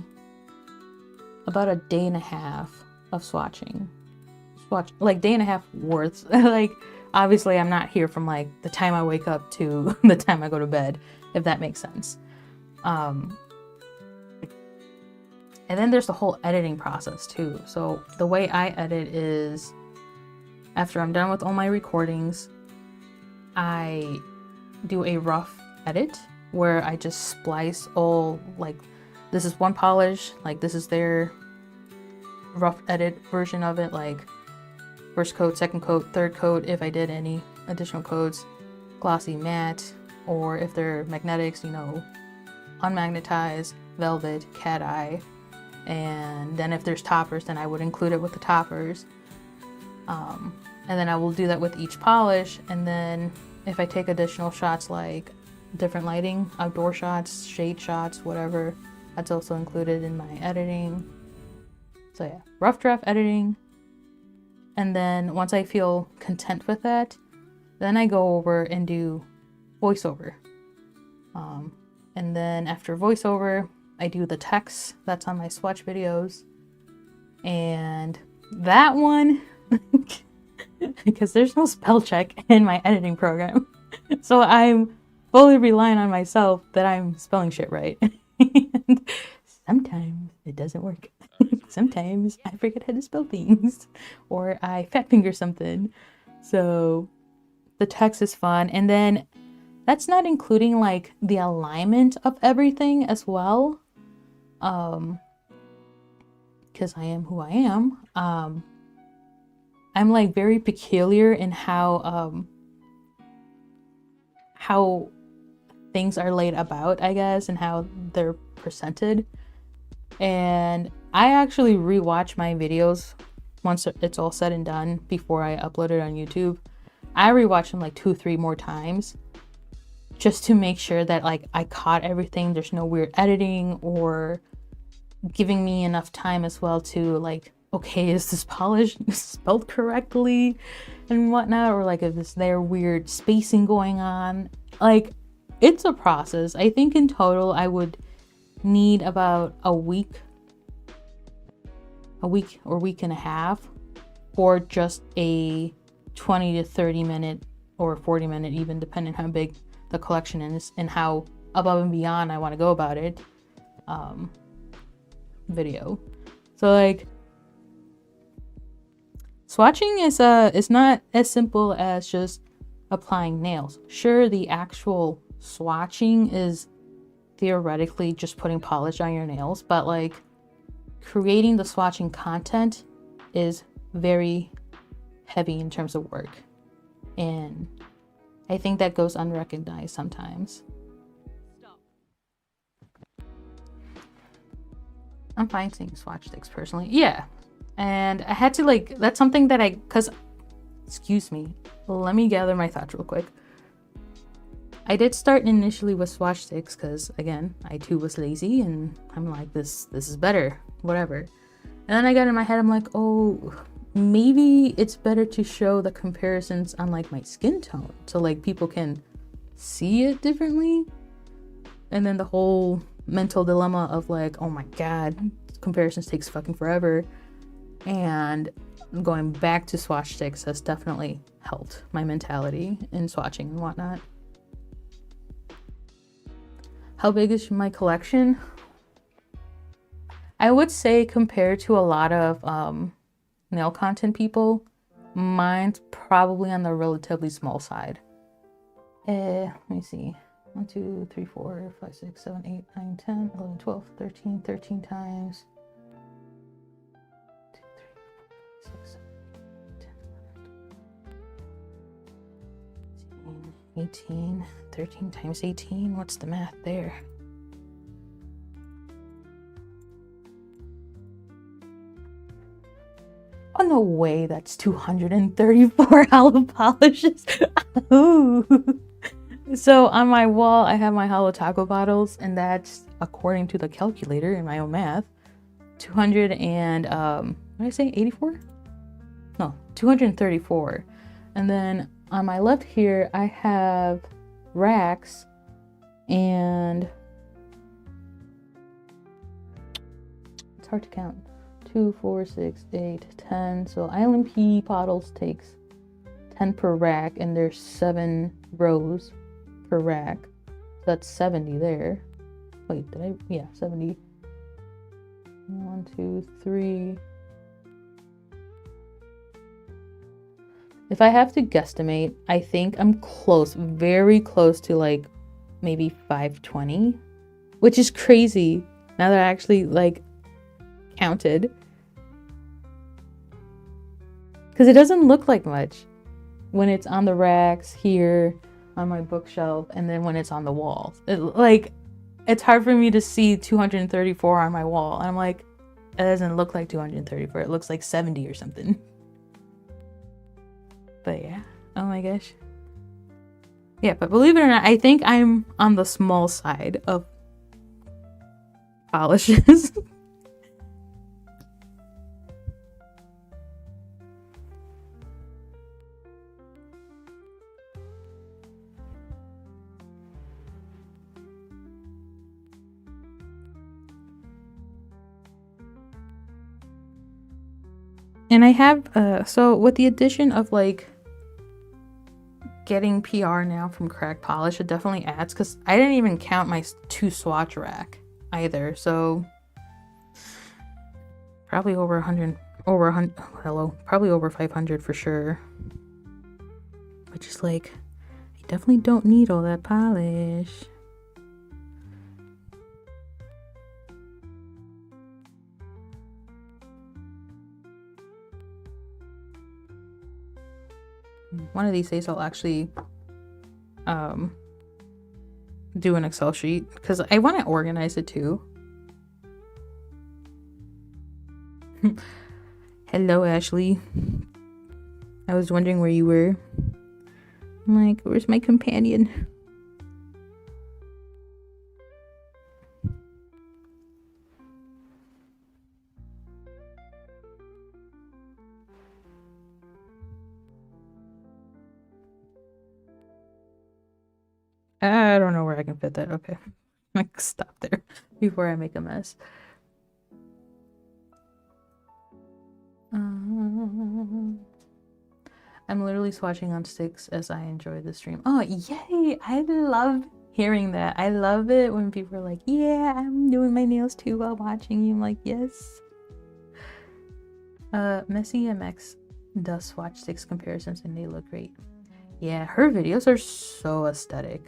about a day and a half of swatching. Like, day and a half worth. Like, obviously I'm not here from like the time I wake up to the time I go to bed, if that makes sense. And then there's the whole editing process too. So the way I edit is, after I'm done with all my recordings, I do a rough edit where I just splice all, like, this is one polish, like this is their rough edit version of it, like first coat, second coat, third coat, if I did any additional coats, glossy matte, or if they're magnetics, you know, unmagnetized, velvet, cat eye. And then if there's toppers, then I would include it with the toppers. And then I will do that with each polish. And then if I take additional shots like different lighting, outdoor shots, shade shots, whatever, that's also included in my editing. So yeah, rough draft editing. And then once I feel content with that, then I go over and do voiceover. And then after voiceover, I do the text that's on my swatch videos. And that one, because there's no spell check in my editing program. So I'm fully relying on myself that I'm spelling shit right. And sometimes it doesn't work. Sometimes I forget how to spell things, or I fat finger something. So the text is fun. And then that's not including like the alignment of everything as well. Because I am who I am. I'm like very peculiar in how things are laid about, I guess, and how they're presented. And I actually rewatch my videos once it's all said and done before I upload it on YouTube. I rewatch them like 2-3 more times just to make sure that like I caught everything. There's no weird editing or giving me enough time as well to like, okay, is this polish spelled correctly and whatnot, or like if is there weird spacing going on. Like, it's a process. I think in total I would need about a week or week and a half for just a 20 to 30 minute or 40 minute, even depending how big the collection is and how above and beyond I want to go about it, video. So like, swatching is not as simple as just applying nails. Sure, the actual swatching is theoretically just putting polish on your nails, but like creating the swatching content is very heavy in terms of work, and I think that goes unrecognized sometimes. I'm fine saying swatch sticks personally. Yeah. And I had to like, that's something that excuse me, let me gather my thoughts real quick. I did start initially with swatch sticks because again, I too was lazy and I'm like, this is better, whatever. And then I got in my head, I'm like, oh, maybe it's better to show the comparisons on like my skin tone so like people can see it differently. And then the whole mental dilemma of like, oh my god, comparisons takes fucking forever. And going back to swatch sticks has definitely helped my mentality in swatching and whatnot. How big is my collection? I would say compared to a lot of nail content people, mine's probably on the relatively small side. Let me see. 1, 2, 3, 4, 5, 6, 7, 8, 9, 10, 11, 12, 13 times 2, 3, 4, 5, 6, 7, 8, 18, 13 times 18. What's the math there? Oh, no way, that's 234 holo polishes. Ooh. So on my wall, I have my holo taco bottles, and that's, according to the calculator in my own math, 200 and, what did I say, 84? No, 234. And then on my left here, I have racks, and it's hard to count. 2, 4, 6, 8, 10. So ilnp bottles takes 10 per rack, and there's 7 rows per rack. So that's 70 there. Wait, yeah, 70. 1, 2, 3. If I have to guesstimate, I think I'm close, very close to like maybe 520, which is crazy now that I actually like counted. Because it doesn't look like much when it's on the racks here on my bookshelf, and then when it's on the wall. It's hard for me to see 234 on my wall. And I'm like, it doesn't look like 234. It looks like 70 or something. But yeah, oh my gosh. Yeah, but believe it or not, I think I'm on the small side of polishes. And I have, so with the addition of like getting PR now from cracked polish, it definitely adds, because I didn't even count my 2 swatch rack either. So probably over 100, hello, probably over 500 for sure. Which is like, I definitely don't need all that polish. One of these days I'll actually do an Excel sheet because I want to organize it too. Hello, Ashley. I was wondering where you were. I'm like, where's my companion? I don't know where I can fit that. Okay. Like, stop there before I make a mess. I'm literally swatching on sticks as I enjoy the stream. Oh, yay! I love hearing that. I love it when people are like, yeah, I'm doing my nails too while watching you. I'm like, yes. Messy MX does swatch sticks comparisons and they look great. Yeah, her videos are so aesthetic.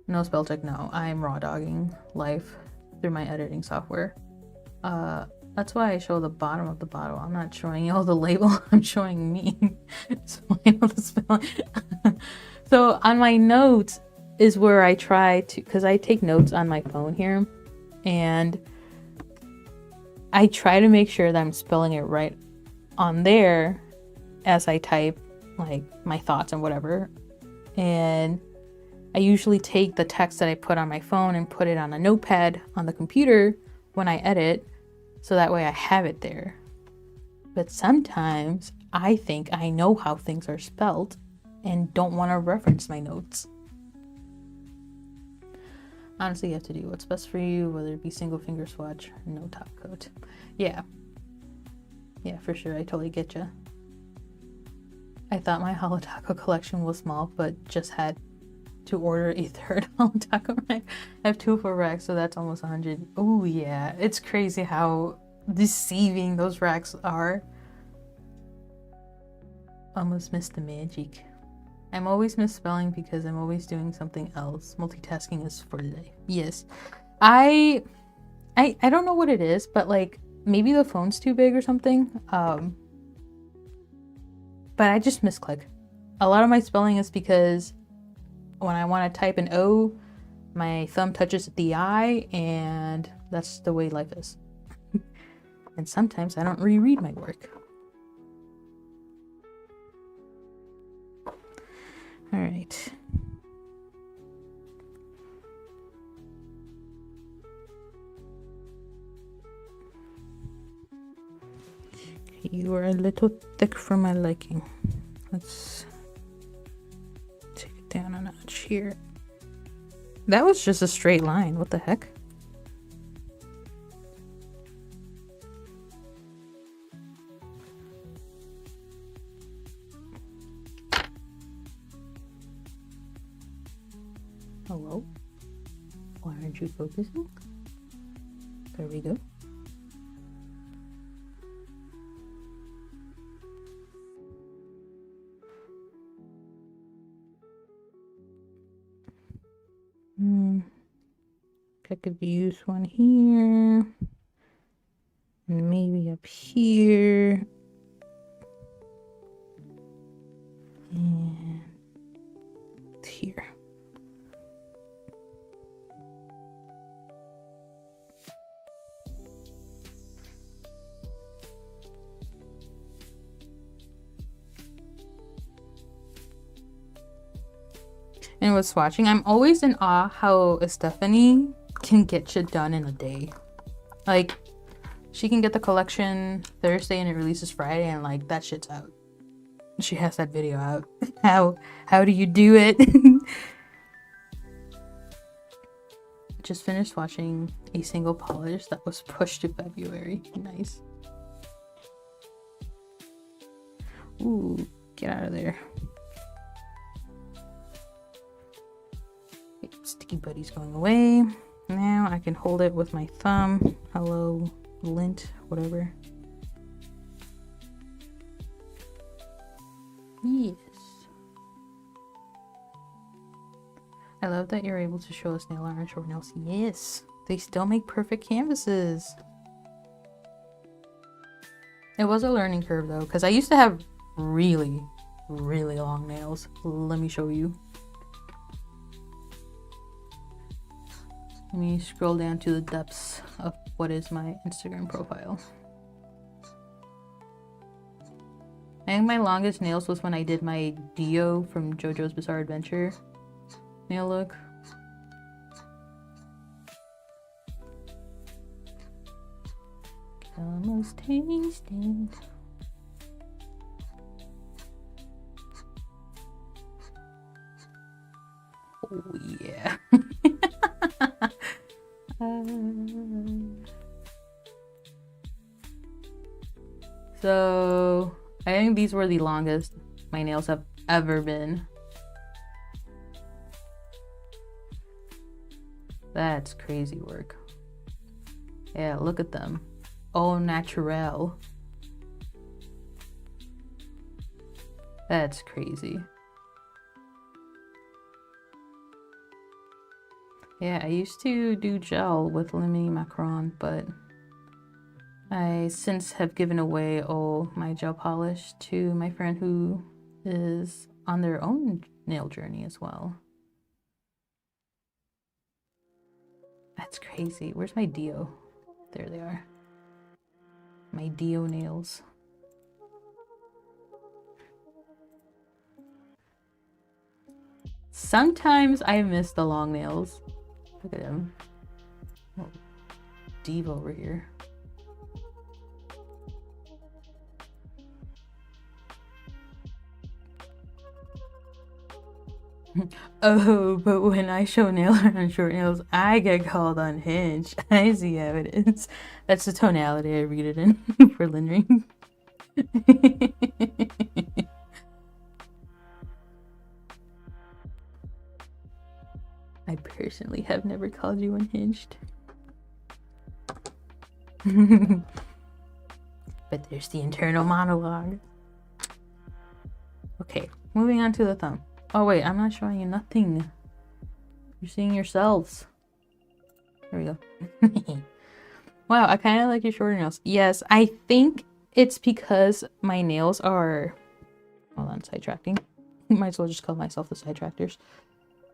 No spell check, no. I'm raw dogging life through my editing software. That's why I show the bottom of the bottle. I'm not showing you all the label. I'm showing me. So I know the spelling. So on my notes is where I try to, because I take notes on my phone here, and I try to make sure that I'm spelling it right on there as I type like my thoughts and whatever. And I usually take the text that I put on my phone and put it on a notepad on the computer when I edit, so that way I have it there. But sometimes I think I know how things are spelled and don't want to reference my notes. Honestly, you have to do what's best for you, whether it be single finger swatch or no top coat. Yeah, for sure. I totally get you. I thought my holo taco collection was small, but just had to order a 3rd holo taco rack. I have 2 for racks, so that's almost 100. Oh yeah, it's crazy how deceiving those racks are. Almost missed the magic. I'm always misspelling because I'm always doing something else. Multitasking is for life. Yes. I don't know what it is, but like maybe the phone's too big or something. But I just misclick. A lot of my spelling is because when I want to type an O, my thumb touches the I, and that's the way life is. And sometimes I don't reread my work. All right. You are a little thick for my liking. Let's take it down a notch here. That was just a straight line. What the heck? Hello? Why aren't you focusing? There we go. I could use one here. And maybe up here. And here. and with swatching, I'm always in awe how Stephanie can get shit done in a day. Like, she can get the collection Thursday and it releases Friday, and like that shit's out. She has that video out. How do you do it? Just finished watching a single polish that was pushed to February. Nice. Ooh, get out of there. Okay, sticky buddy's going away. Now I can hold it with my thumb. Hello, lint, whatever. Yes. I love that you're able to show us nail art on short nails. Yes. They still make perfect canvases. It was a learning curve though, because I used to have really, really long nails. Let me show you. Let me scroll down to the depths of what is my Instagram profile. I think my longest nails was when I did my Dio from JoJo's Bizarre Adventure nail look. Almost tasted. Oh yeah. So I think these were the longest my nails have ever been. That's crazy work. Yeah, look at them. Au naturel. That's crazy. Yeah, I used to do gel with Lemmy Macron, but I since have given away all my gel polish to my friend who is on their own nail journey as well. That's crazy. Where's my Dio? There they are. My Dio nails. Sometimes I miss the long nails. Look at him. Oh, diva over here. Oh, but when I show nail art on short nails, I get called unhinged. I see evidence. That's the tonality I read it in for Lindring. I personally have never called you unhinged. But there's the internal monologue. Okay, moving on to the thumb. Oh wait, I'm not showing you nothing. You're seeing yourselves. There we go. Wow, I kind of like your shorter nails. Yes, I think it's because my nails are... Hold on, sidetracking. Might as well just call myself the sidetractors.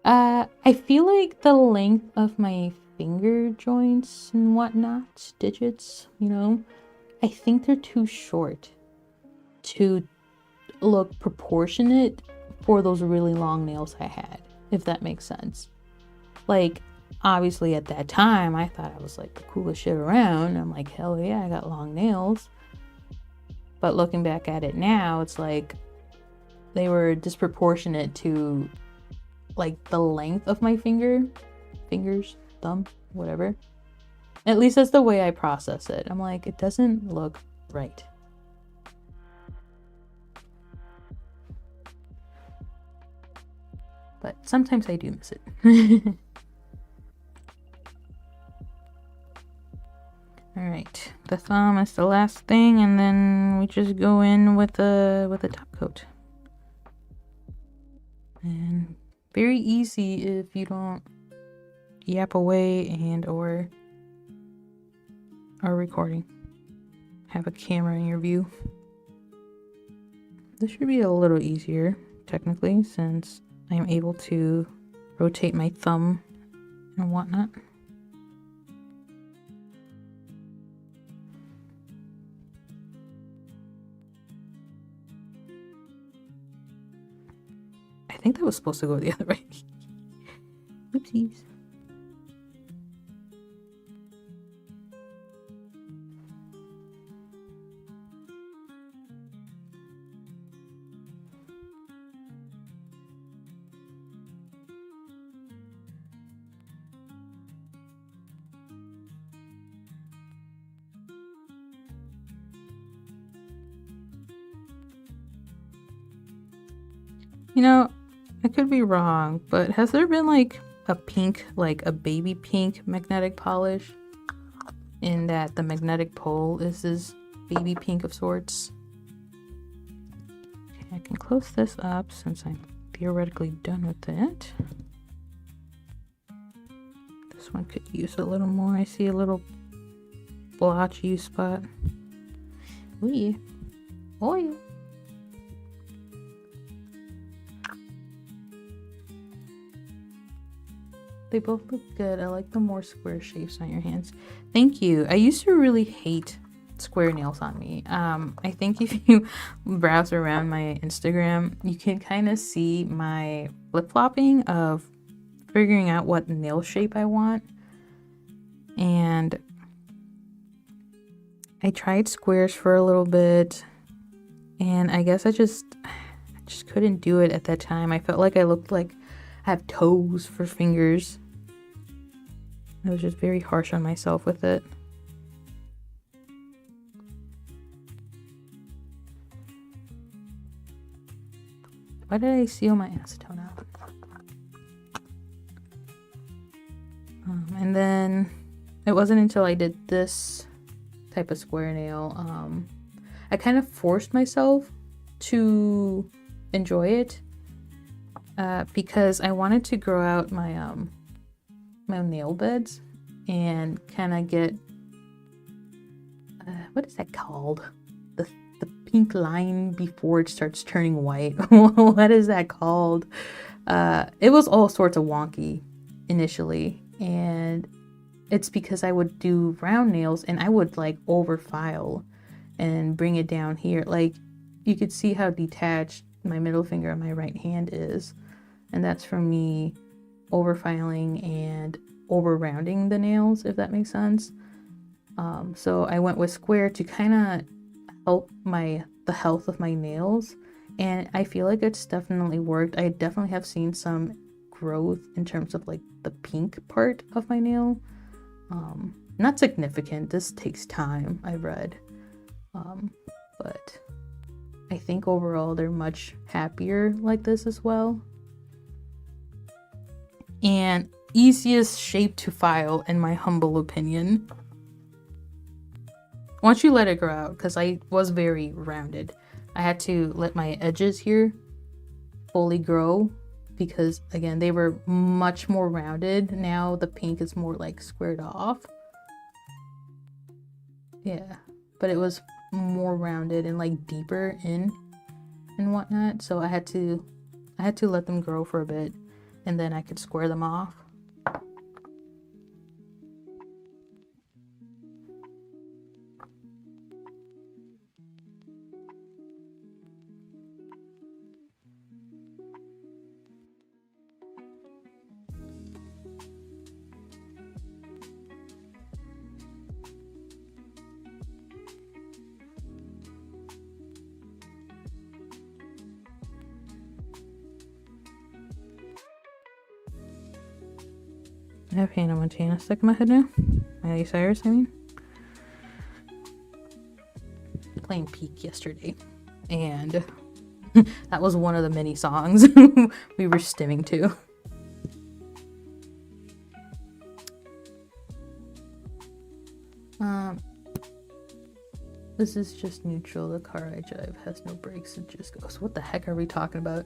I feel like the length of my finger joints and whatnot, digits, you know, I think they're too short to look proportionate for those really long nails I had, if that makes sense. Like, obviously at that time, I thought I was like the coolest shit around. I'm like, hell yeah, I got long nails. But looking back at it now, it's like they were disproportionate to like the length of my fingers, thumb, whatever. At least that's the way I process it. I'm like, it doesn't look right. But sometimes I do miss it. All right, the thumb is the last thing, and then we just go in with the top coat. And very easy if you don't yap away and or are recording. Have a camera in your view. This should be a little easier, technically, since I am able to rotate my thumb and whatnot. I think that was supposed to go the other way. Oopsies. You know, I could be wrong, but has there been like a pink, like a baby pink magnetic polish? In that the magnetic pole is this baby pink of sorts. Okay, I can close this up since I'm theoretically done with it. This one could use a little more. I see a little blotchy spot. Oh yeah. Oh yeah. They both look good. I like the more square shapes on your hands. Thank you. I used to really hate square nails on me. I think if you browse around my Instagram, you can kind of see my flip-flopping of figuring out what nail shape I want. And I tried squares for a little bit, and I guess I just couldn't do it at that time. I felt like I looked like I have toes for fingers. I was just very harsh on myself with it. Why did I seal my acetone out? And then it wasn't until I did this type of square nail, I kind of forced myself to enjoy it because I wanted to grow out my my nail beds and kind of get what is that called, the pink line before it starts turning white. What is that called? It was all sorts of wonky initially, and it's because I would do round nails and I would like over file and bring it down here. Like you could see how detached my middle finger on my right hand is, and that's from me over filing and over rounding the nails, if that makes sense. So I went with square to kind of help the health of my nails, and I feel like it's definitely worked. I definitely have seen some growth in terms of like the pink part of my nail. Not significant. This takes time, I read, but I think overall they're much happier like this as well. And easiest shape to file, in my humble opinion. Once you let it grow out, because I was very rounded. I had to let my edges here fully grow because, again, they were much more rounded. Now the pink is more like squared off. Yeah, but it was more rounded and like deeper in and whatnot. So I had to let them grow for a bit, and then I could square them off. I have Hannah Montana stuck in my head now. Miley Cyrus, I mean. Playing Peak yesterday, and that was one of the many songs we were stimming to. This is just neutral. The car I drive has no brakes. It just goes. What the heck are we talking about?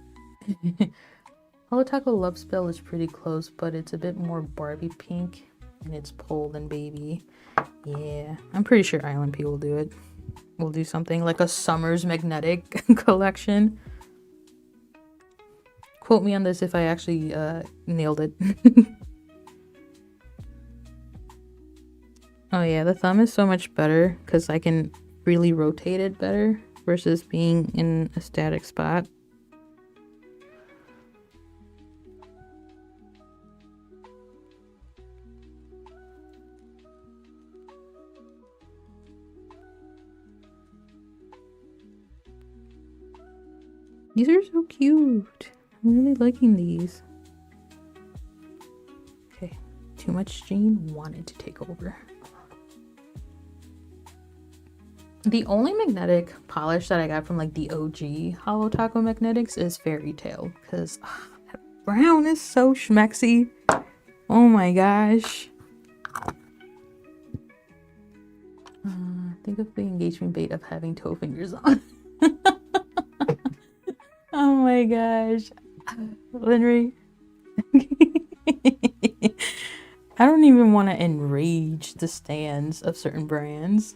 Holo Taco Love Spell is pretty close, but it's a bit more Barbie pink, and it's pole than baby. Yeah, I'm pretty sure ilnp will do it. We'll do something like a Summer's Magnetic collection. Quote me on this if I actually nailed it. Oh yeah, the thumb is so much better because I can really rotate it better versus being in a static spot. These are so cute. I'm really liking these. Okay, too much Jean wanted to take over. The only magnetic polish that I got from like the OG Holo Taco Magnetics is Fairy Tale, because that brown is so schmexy. Oh my gosh. Think of the engagement bait of having toe fingers on. Oh my gosh. Lenry. I don't even want to enrage the stands of certain brands.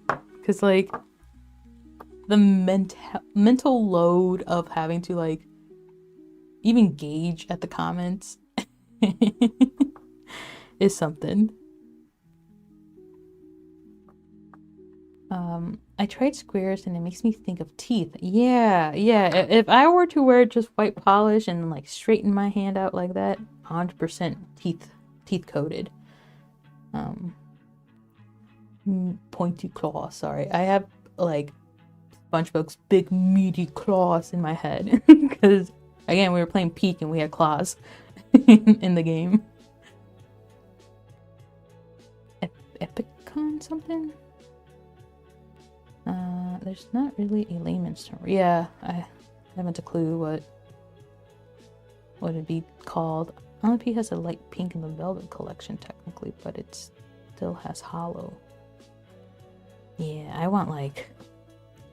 Because, like, the mental load of having to, like, even gauge at the comments is something. I tried squares and it makes me think of teeth. Yeah. If I were to wear just white polish and like straighten my hand out like that, 100% teeth coated. Pointy claw. Sorry, I have like SpongeBob's big meaty claws in my head because again we were playing Peak and we had claws in the game. Epicon something. There's not really a layman's term. Yeah, I haven't a clue what it'd be called. ilnp has a light pink in the Velvet collection technically, but it still has holo. Yeah, I want like,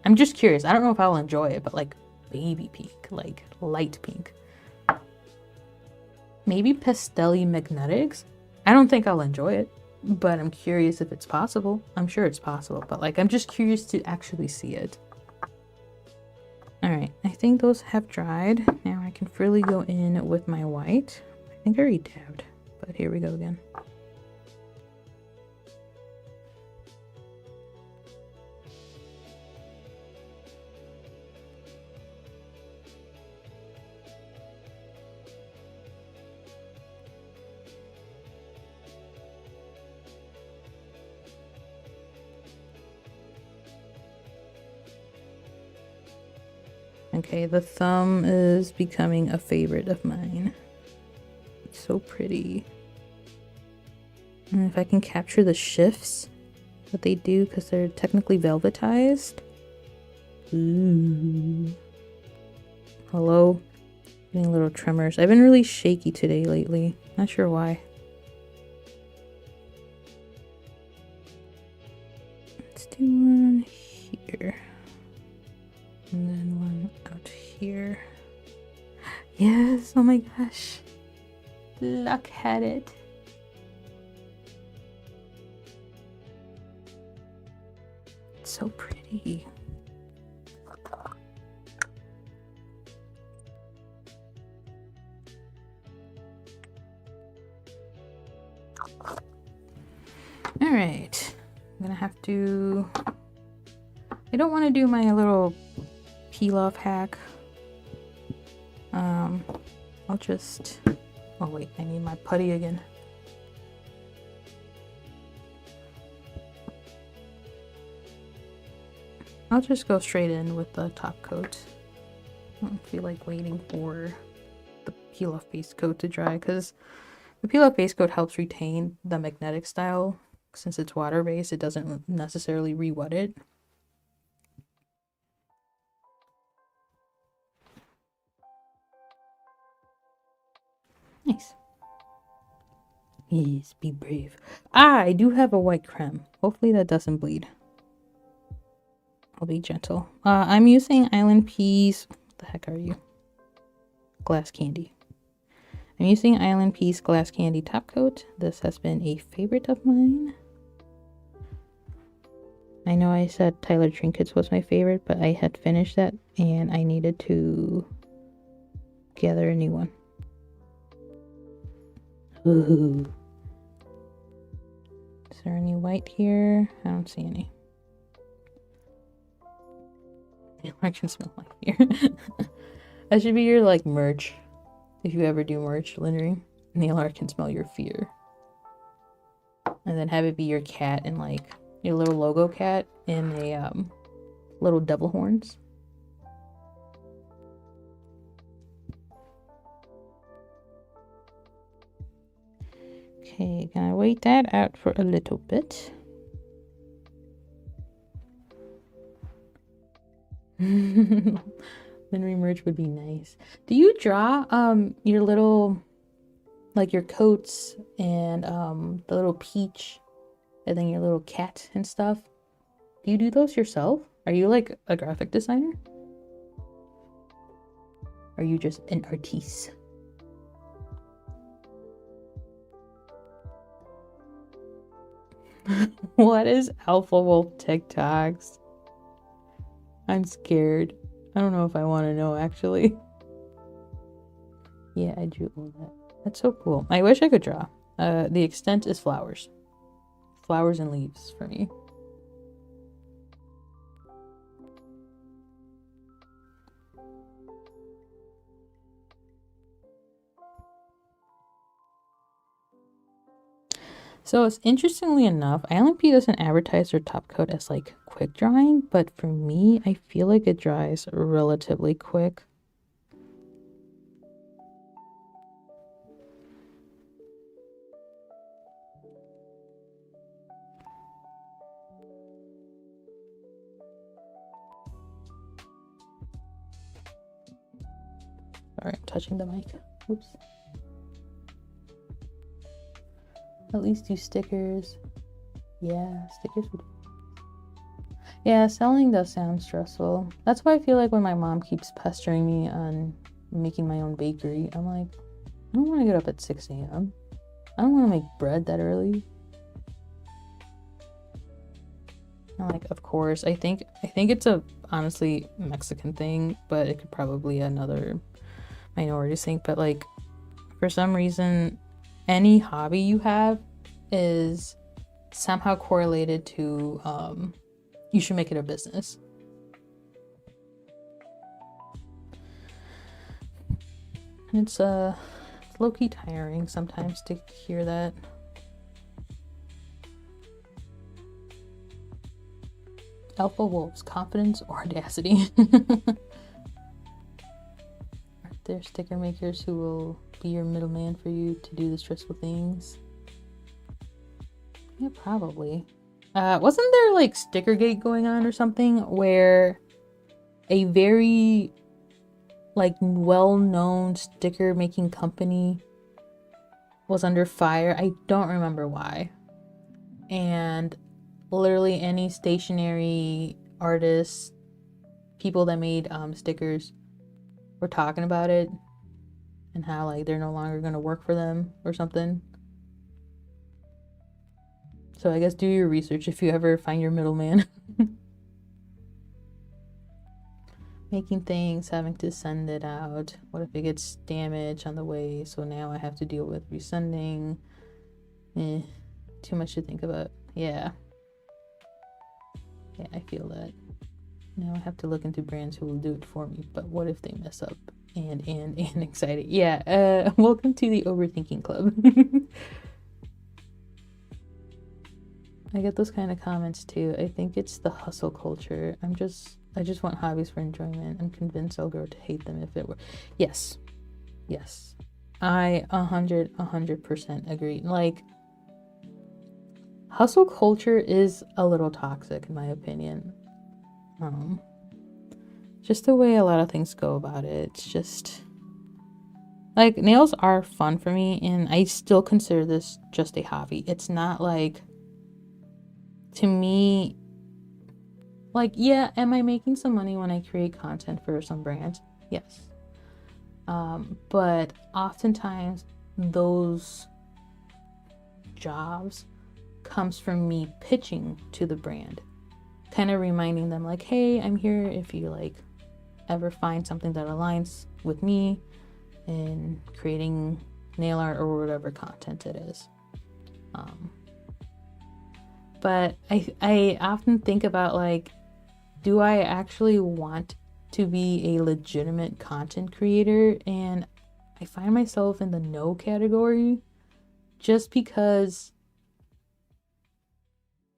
I'm just curious. I don't know if I'll enjoy it, but like baby pink, like light pink. Maybe Pastelli Magnetics? I don't think I'll enjoy it, but I'm curious if it's possible. I'm sure it's possible, but like I'm just curious to actually see it. Alright, I think those have dried. Now I can freely go in with my white. I think I already dabbed, but here we go again. Okay, the thumb is becoming a favorite of mine. It's so pretty. And if I can capture the shifts that they do, because they're technically velvetized. Ooh. Hello? Getting little tremors. I've been really shaky today lately. Not sure why. Let's do one here. And then one out here. Yes, oh my gosh. Luck had it. It's so pretty. All right, I'm gonna have to, I don't want to do my little peel off hack. I'll just, oh wait, I need my putty again. I'll just go straight in with the top coat. I don't feel like waiting for the peel off base coat to dry, because the peel off base coat helps retain the magnetic style. Since it's water based, it doesn't necessarily re-wet it. Nice. Yes, be brave. Ah, I do have a white creme. Hopefully that doesn't bleed. I'll be gentle. I'm using ilnp's, what the heck are you? Glass Candy. I'm using ilnp's Glass Candy top coat. This has been a favorite of mine. I know I said Tyler Trinkets was my favorite, but I had finished that and I needed to gather a new one. Ooh. Is there any white here? I don't see any. I can smell my fear. That should be your like merch. If you ever do merch, Linnery, nail art can smell your fear. And then have it be your cat and like your little logo cat in a little devil horns. Okay, gonna wait that out for a little bit. Then remerge would be nice. Do you draw your little, like your coats and the little peach and then your little cat and stuff? Do you do those yourself? Are you like a graphic designer? Are you just an artiste? What is Alpha Wolf TikToks? I'm scared. I don't know if I want to know, actually. Yeah, I drew all that. That's so cool. I wish I could draw. The extent is flowers. Flowers and leaves for me. So it's interestingly enough, ilnp doesn't advertise their top coat as like quick drying, but for me, I feel like it dries relatively quick. Sorry, I'm touching the mic. Oops. At least do stickers. Yeah, stickers would. Yeah, selling does sound stressful. That's why I feel like when my mom keeps pestering me on making my own bakery, I'm like, I don't want to get up at 6 a.m. I don't want to make bread that early. And like, of course, I think it's a honestly Mexican thing, but it could probably another minority thing. But like, for some reason, any hobby you have is somehow correlated to you should make it a business. And it's low-key tiring sometimes to hear that. Alpha Wolves, confidence or audacity? Are there sticker makers who will be your middleman for you to do the stressful things? Yeah, probably. Wasn't there like Stickergate going on or something where a very like well-known sticker making company was under fire? I don't remember why. And literally any stationery artists, people that made stickers were talking about it and how like they're no longer going to work for them or something. So I guess do your research if you ever find your middleman. Making things, having to send it out. What if it gets damaged on the way? So now I have to deal with resending. Too much to think about. Yeah. Yeah, I feel that. Now I have to look into brands who will do it for me. But what if they mess up? And excited. Yeah, welcome to the overthinking club. I get those kind of comments too. I think it's the hustle culture. I just want hobbies for enjoyment. I'm convinced I'll grow to hate them if it were. Yes. I 100% agree. Like, hustle culture is a little toxic in my opinion. Just the way a lot of things go about it. It's just like nails are fun for me and I still consider this just a hobby. It's not like, to me, like, yeah, am I making some money when I create content for some brands? Yes. But oftentimes those jobs comes from me pitching to the brand, kind of reminding them like, hey, I'm here if you like ever find something that aligns with me in creating nail art or whatever content it is. But I often think about like, do I actually want to be a legitimate content creator? And I find myself in the no category, just because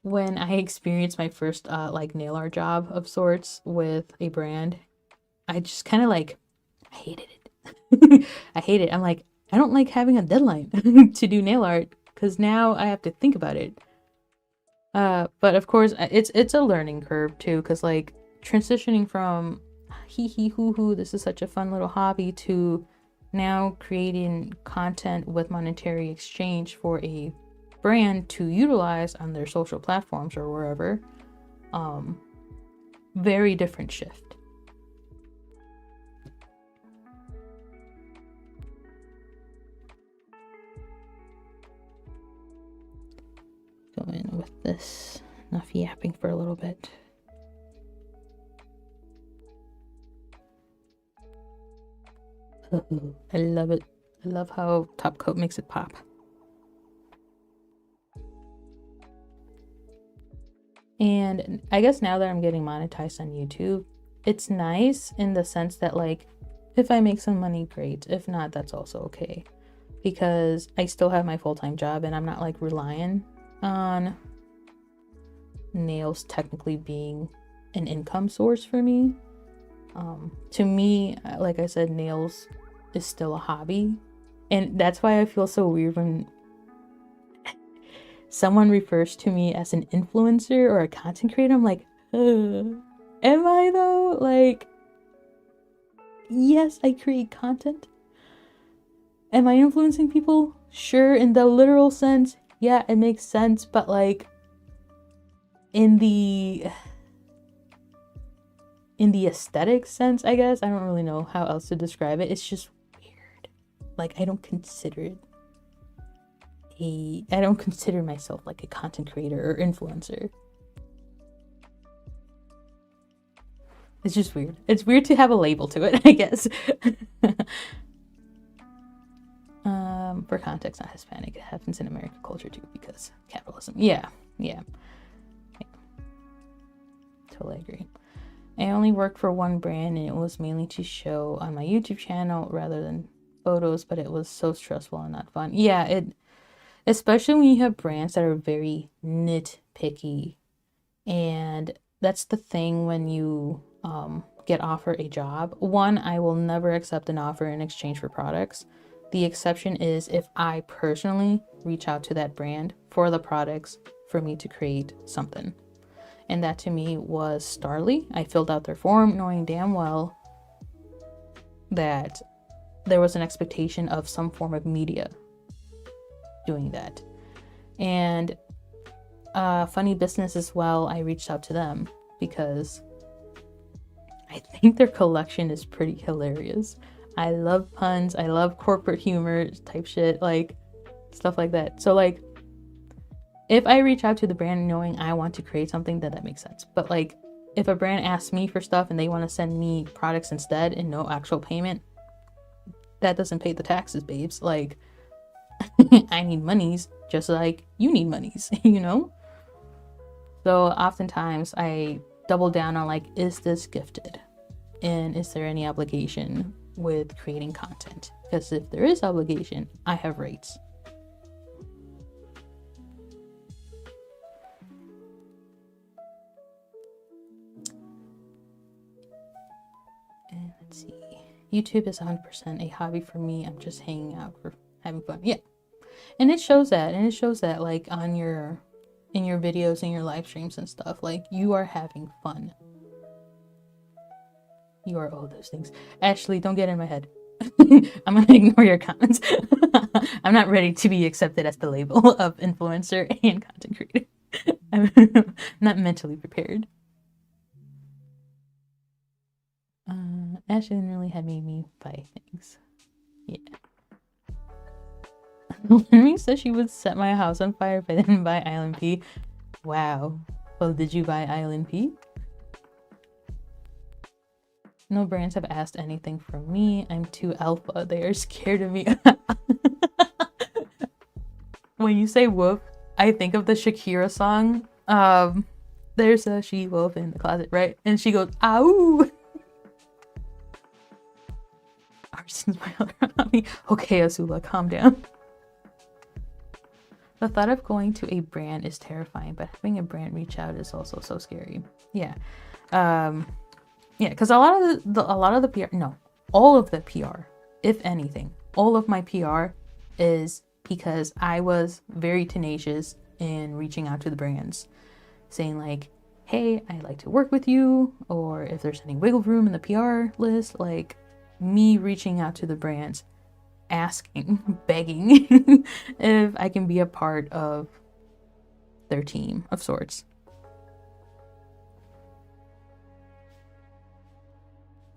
when I experienced my first like nail art job of sorts with a brand, I just kind of like, I hated it. I hate it. I'm like, I don't like having a deadline to do nail art. because now I have to think about it. But of course, it's a learning curve too, because like transitioning from hee hee hoo hoo, this is such a fun little hobby, to now creating content with monetary exchange for a brand to utilize on their social platforms or wherever. Very different shift. Go in with this, enough yapping for a little bit. Oh, I love it. I love how top coat makes it pop. And I guess now that I'm getting monetized on YouTube, it's nice in the sense that like, if I make some money, great. If not, that's also okay. Because I still have my full-time job and I'm not like relying on nails technically being an income source for me. To me, like I said, nails is still a hobby. And that's why I feel so weird when someone refers to me as an influencer or a content creator. I'm like, am I though? Like, yes, I create content. Am I influencing people? Sure, in the literal sense, yeah, it makes sense, but like in the aesthetic sense, I guess, I don't really know how else to describe it. It's just weird. Like, I don't consider myself like a content creator or influencer. It's just weird. It's weird to have a label to it, I guess. For context, not Hispanic. It happens in American culture too because capitalism. Yeah. Totally agree. I only worked for one brand and it was mainly to show on my YouTube channel rather than photos, but it was so stressful and not fun. Yeah, especially when you have brands that are very nitpicky. And that's the thing when you get offered a job. One, I will never accept an offer in exchange for products. The exception is if I personally reach out to that brand for the products for me to create something. And that to me was Starly. I filled out their form knowing damn well that there was an expectation of some form of media doing that. And Funny Business as well, I reached out to them because I think their collection is pretty hilarious. I love puns. I love corporate humor type shit, like stuff like that. So like, if I reach out to the brand knowing I want to create something, then that makes sense. But like, if a brand asks me for stuff and they want to send me products instead and no actual payment, that doesn't pay the taxes, babes. Like, I need monies just like you need monies, you know? So oftentimes I double down on like, is this gifted? And is there any obligation with creating content? Because if there is obligation, I have rates. And let's see. YouTube is 100% a hobby for me. I'm just hanging out for having fun. Yeah. And it shows that. And it shows that like on your in your videos and your live streams and stuff, like you are having fun. You are all those things. Ashley, don't get in my head. I'm gonna ignore your comments. I'm not ready to be accepted as the label of influencer and content creator. I'm not mentally prepared. Ashley really had made me buy things. Yeah. Lenny said she would set my house on fire if I didn't buy ilnp. Wow. Well, did you buy ilnp? No brands have asked anything from me. I'm too alpha. They are scared of me. When you say woof, I think of the Shakira song. There's a she-wolf in the closet, right? And she goes, ow! Arson's my other hobby. Okay, Azula, calm down. The thought of going to a brand is terrifying, but having a brand reach out is also so scary. Yeah. Yeah, because a lot of the PR, no, all of the PR, if anything, all of my PR is because I was very tenacious in reaching out to the brands, saying like, hey, I'd like to work with you, or if there's any wiggle room in the PR list, like me reaching out to the brands, asking, begging if I can be a part of their team of sorts.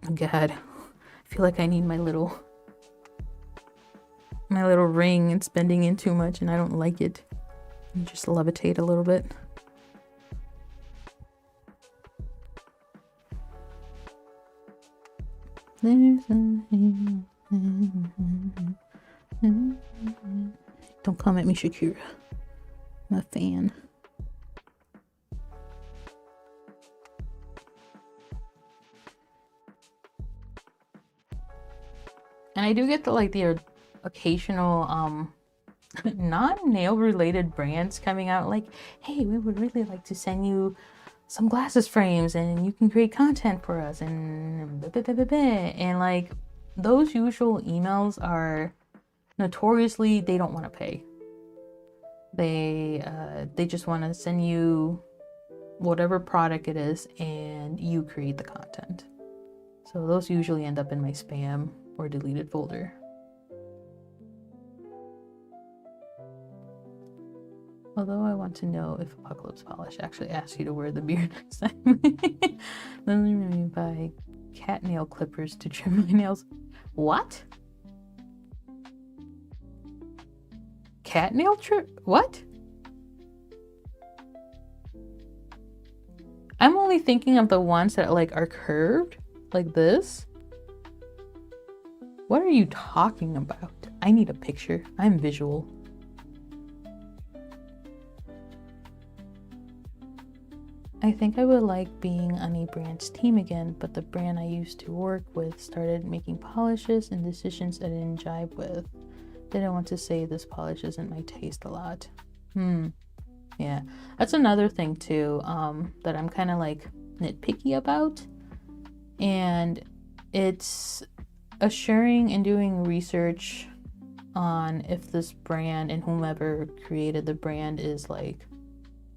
Oh God, I feel like I need my little ring. It's bending in too much and I don't like it. Just levitate a little bit. Don't come at me, Shakira. I'm a fan. And I do get the occasional non-nail related brands coming out like, hey, we would really like to send you some glasses frames and you can create content for us and like those usual emails are notoriously, they don't want to pay. They just want to send you whatever product it is and you create the content. So those usually end up in my spam or deleted folder. Although I want to know if Apocalypse Polish actually asks you to wear the beard next time. Let me buy cat nail clippers to trim my nails. What? Cat nail trim? What? I'm only thinking of the ones that like are curved like this. What are you talking about? I need a picture. I'm visual. I think I would like being on a brand's team again, but the brand I used to work with started making polishes and decisions I didn't jive with. Didn't want to say this polish isn't my taste a lot. Yeah, that's another thing too, that I'm kind of like nitpicky about. And it's assuring and doing research on if this brand and whomever created the brand is like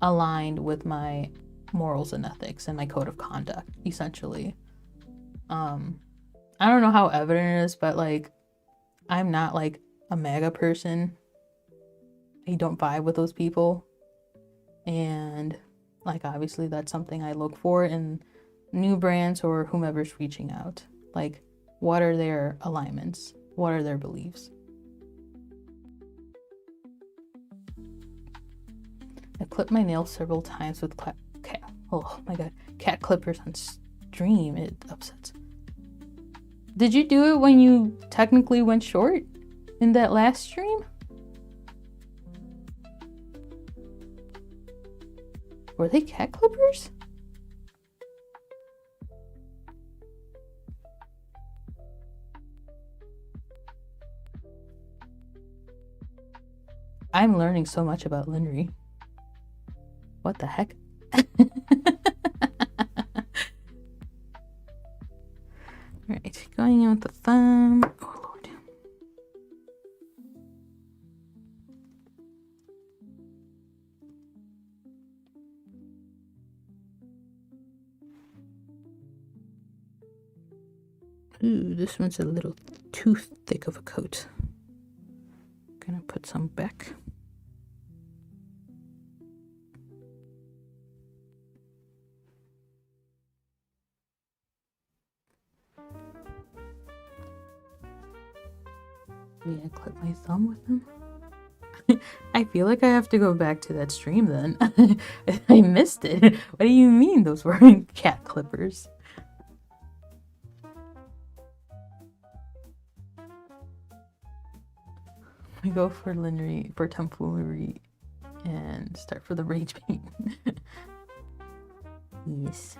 aligned with my morals and ethics and my code of conduct, essentially. I don't know how evident it is, but like I'm not like a MAGA person. I don't vibe with those people, and like obviously that's something I look for in new brands or whomever's reaching out. Like, what are their alignments? What are their beliefs? I clipped my nails several times with cat clippers on stream. It upsets. Did you do it when you technically went short in that last stream? Were they cat clippers? I'm learning so much about Linry. What the heck? Alright, going in with the thumb. Oh Lord. Ooh, this one's a little too thick of a coat. Gonna put some back. Maybe I clip my thumb with them. I feel like I have to go back to that stream then. I missed it. What do you mean those were cat clippers? We go for Linry, for tomfoolery, and start for the rage paint. Yes.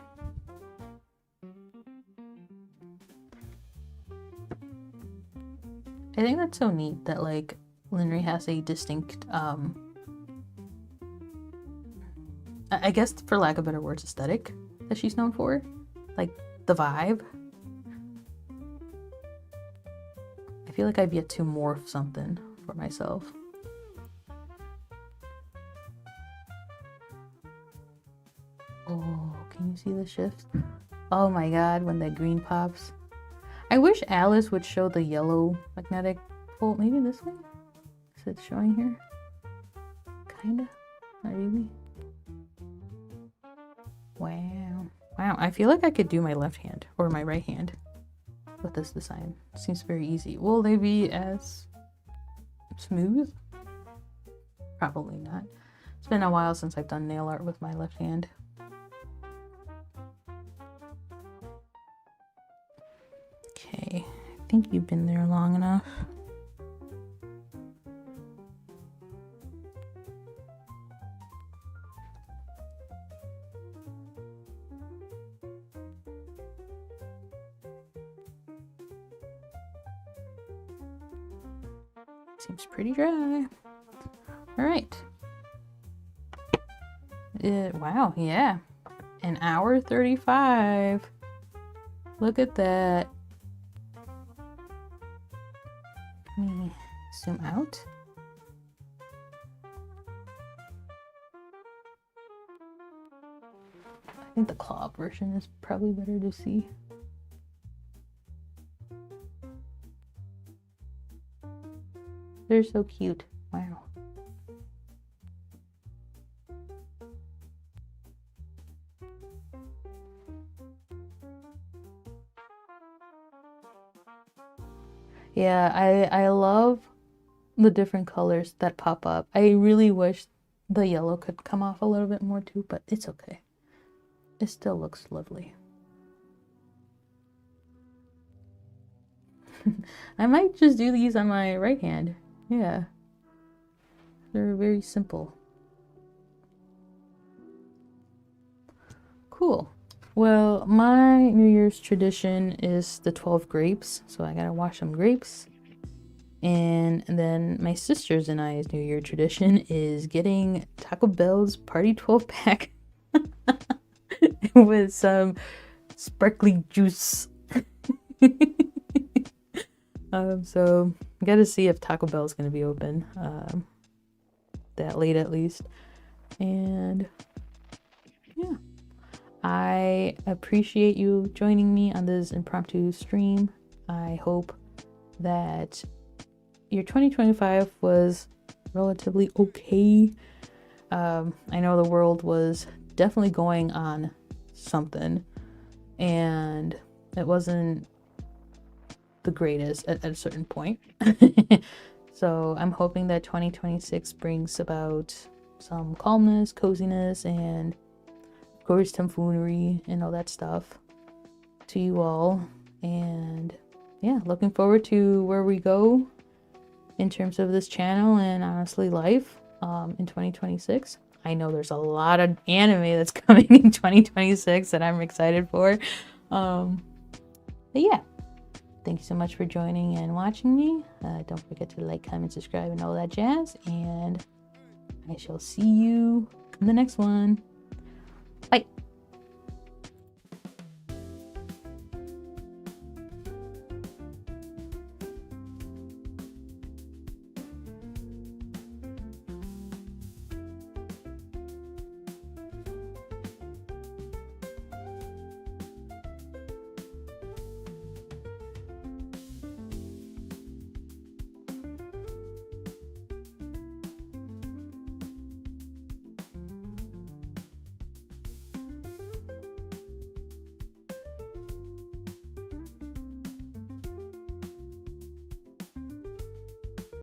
I think that's so neat that like Linry has a distinct I guess for lack of better words, aesthetic that she's known for. Like the vibe. I feel like I've yet to morph something for myself. see the shifts? Oh my god, when that green pops. I wish Alice would show the yellow magnetic pole. Maybe this way? Is it showing here? Kinda. Not really. Wow. Wow, I feel like I could do my left hand or my right hand with this design. Seems very easy. Will they be as smooth? Probably not. It's been a while since I've done nail art with my left hand. Okay, I think you've been there long enough. Seems pretty dry. All right. Wow, yeah. 1:35. Look at that. Let me zoom out. I think the claw version is probably better to see. They're so cute. Wow. Yeah, I love the different colors that pop up. I really wish the yellow could come off a little bit more too, but it's okay. It still looks lovely. I might just do these on my right hand. Yeah. They're very simple. Cool. Well, my New Year's tradition is the 12 grapes, so I gotta wash some grapes. And then my sister's and I's New Year tradition is getting Taco Bell's Party 12 pack with some sparkly juice. So I gotta see if Taco Bell's gonna be open that late at least. And yeah, I appreciate you joining me on this impromptu stream. I hope that your 2025 was relatively okay. I know the world was definitely going on something, and it wasn't the greatest at a certain point. So I'm hoping that 2026 brings about some calmness, coziness, and of course tomfoolery and all that stuff to you all. And yeah, looking forward to where we go in terms of this channel and honestly life in 2026. I know there's a lot of anime that's coming in 2026 that I'm excited for. But yeah, thank you so much for joining and watching me. Don't forget to like, comment, subscribe, and all that jazz. And I shall see you in the next one. Bye.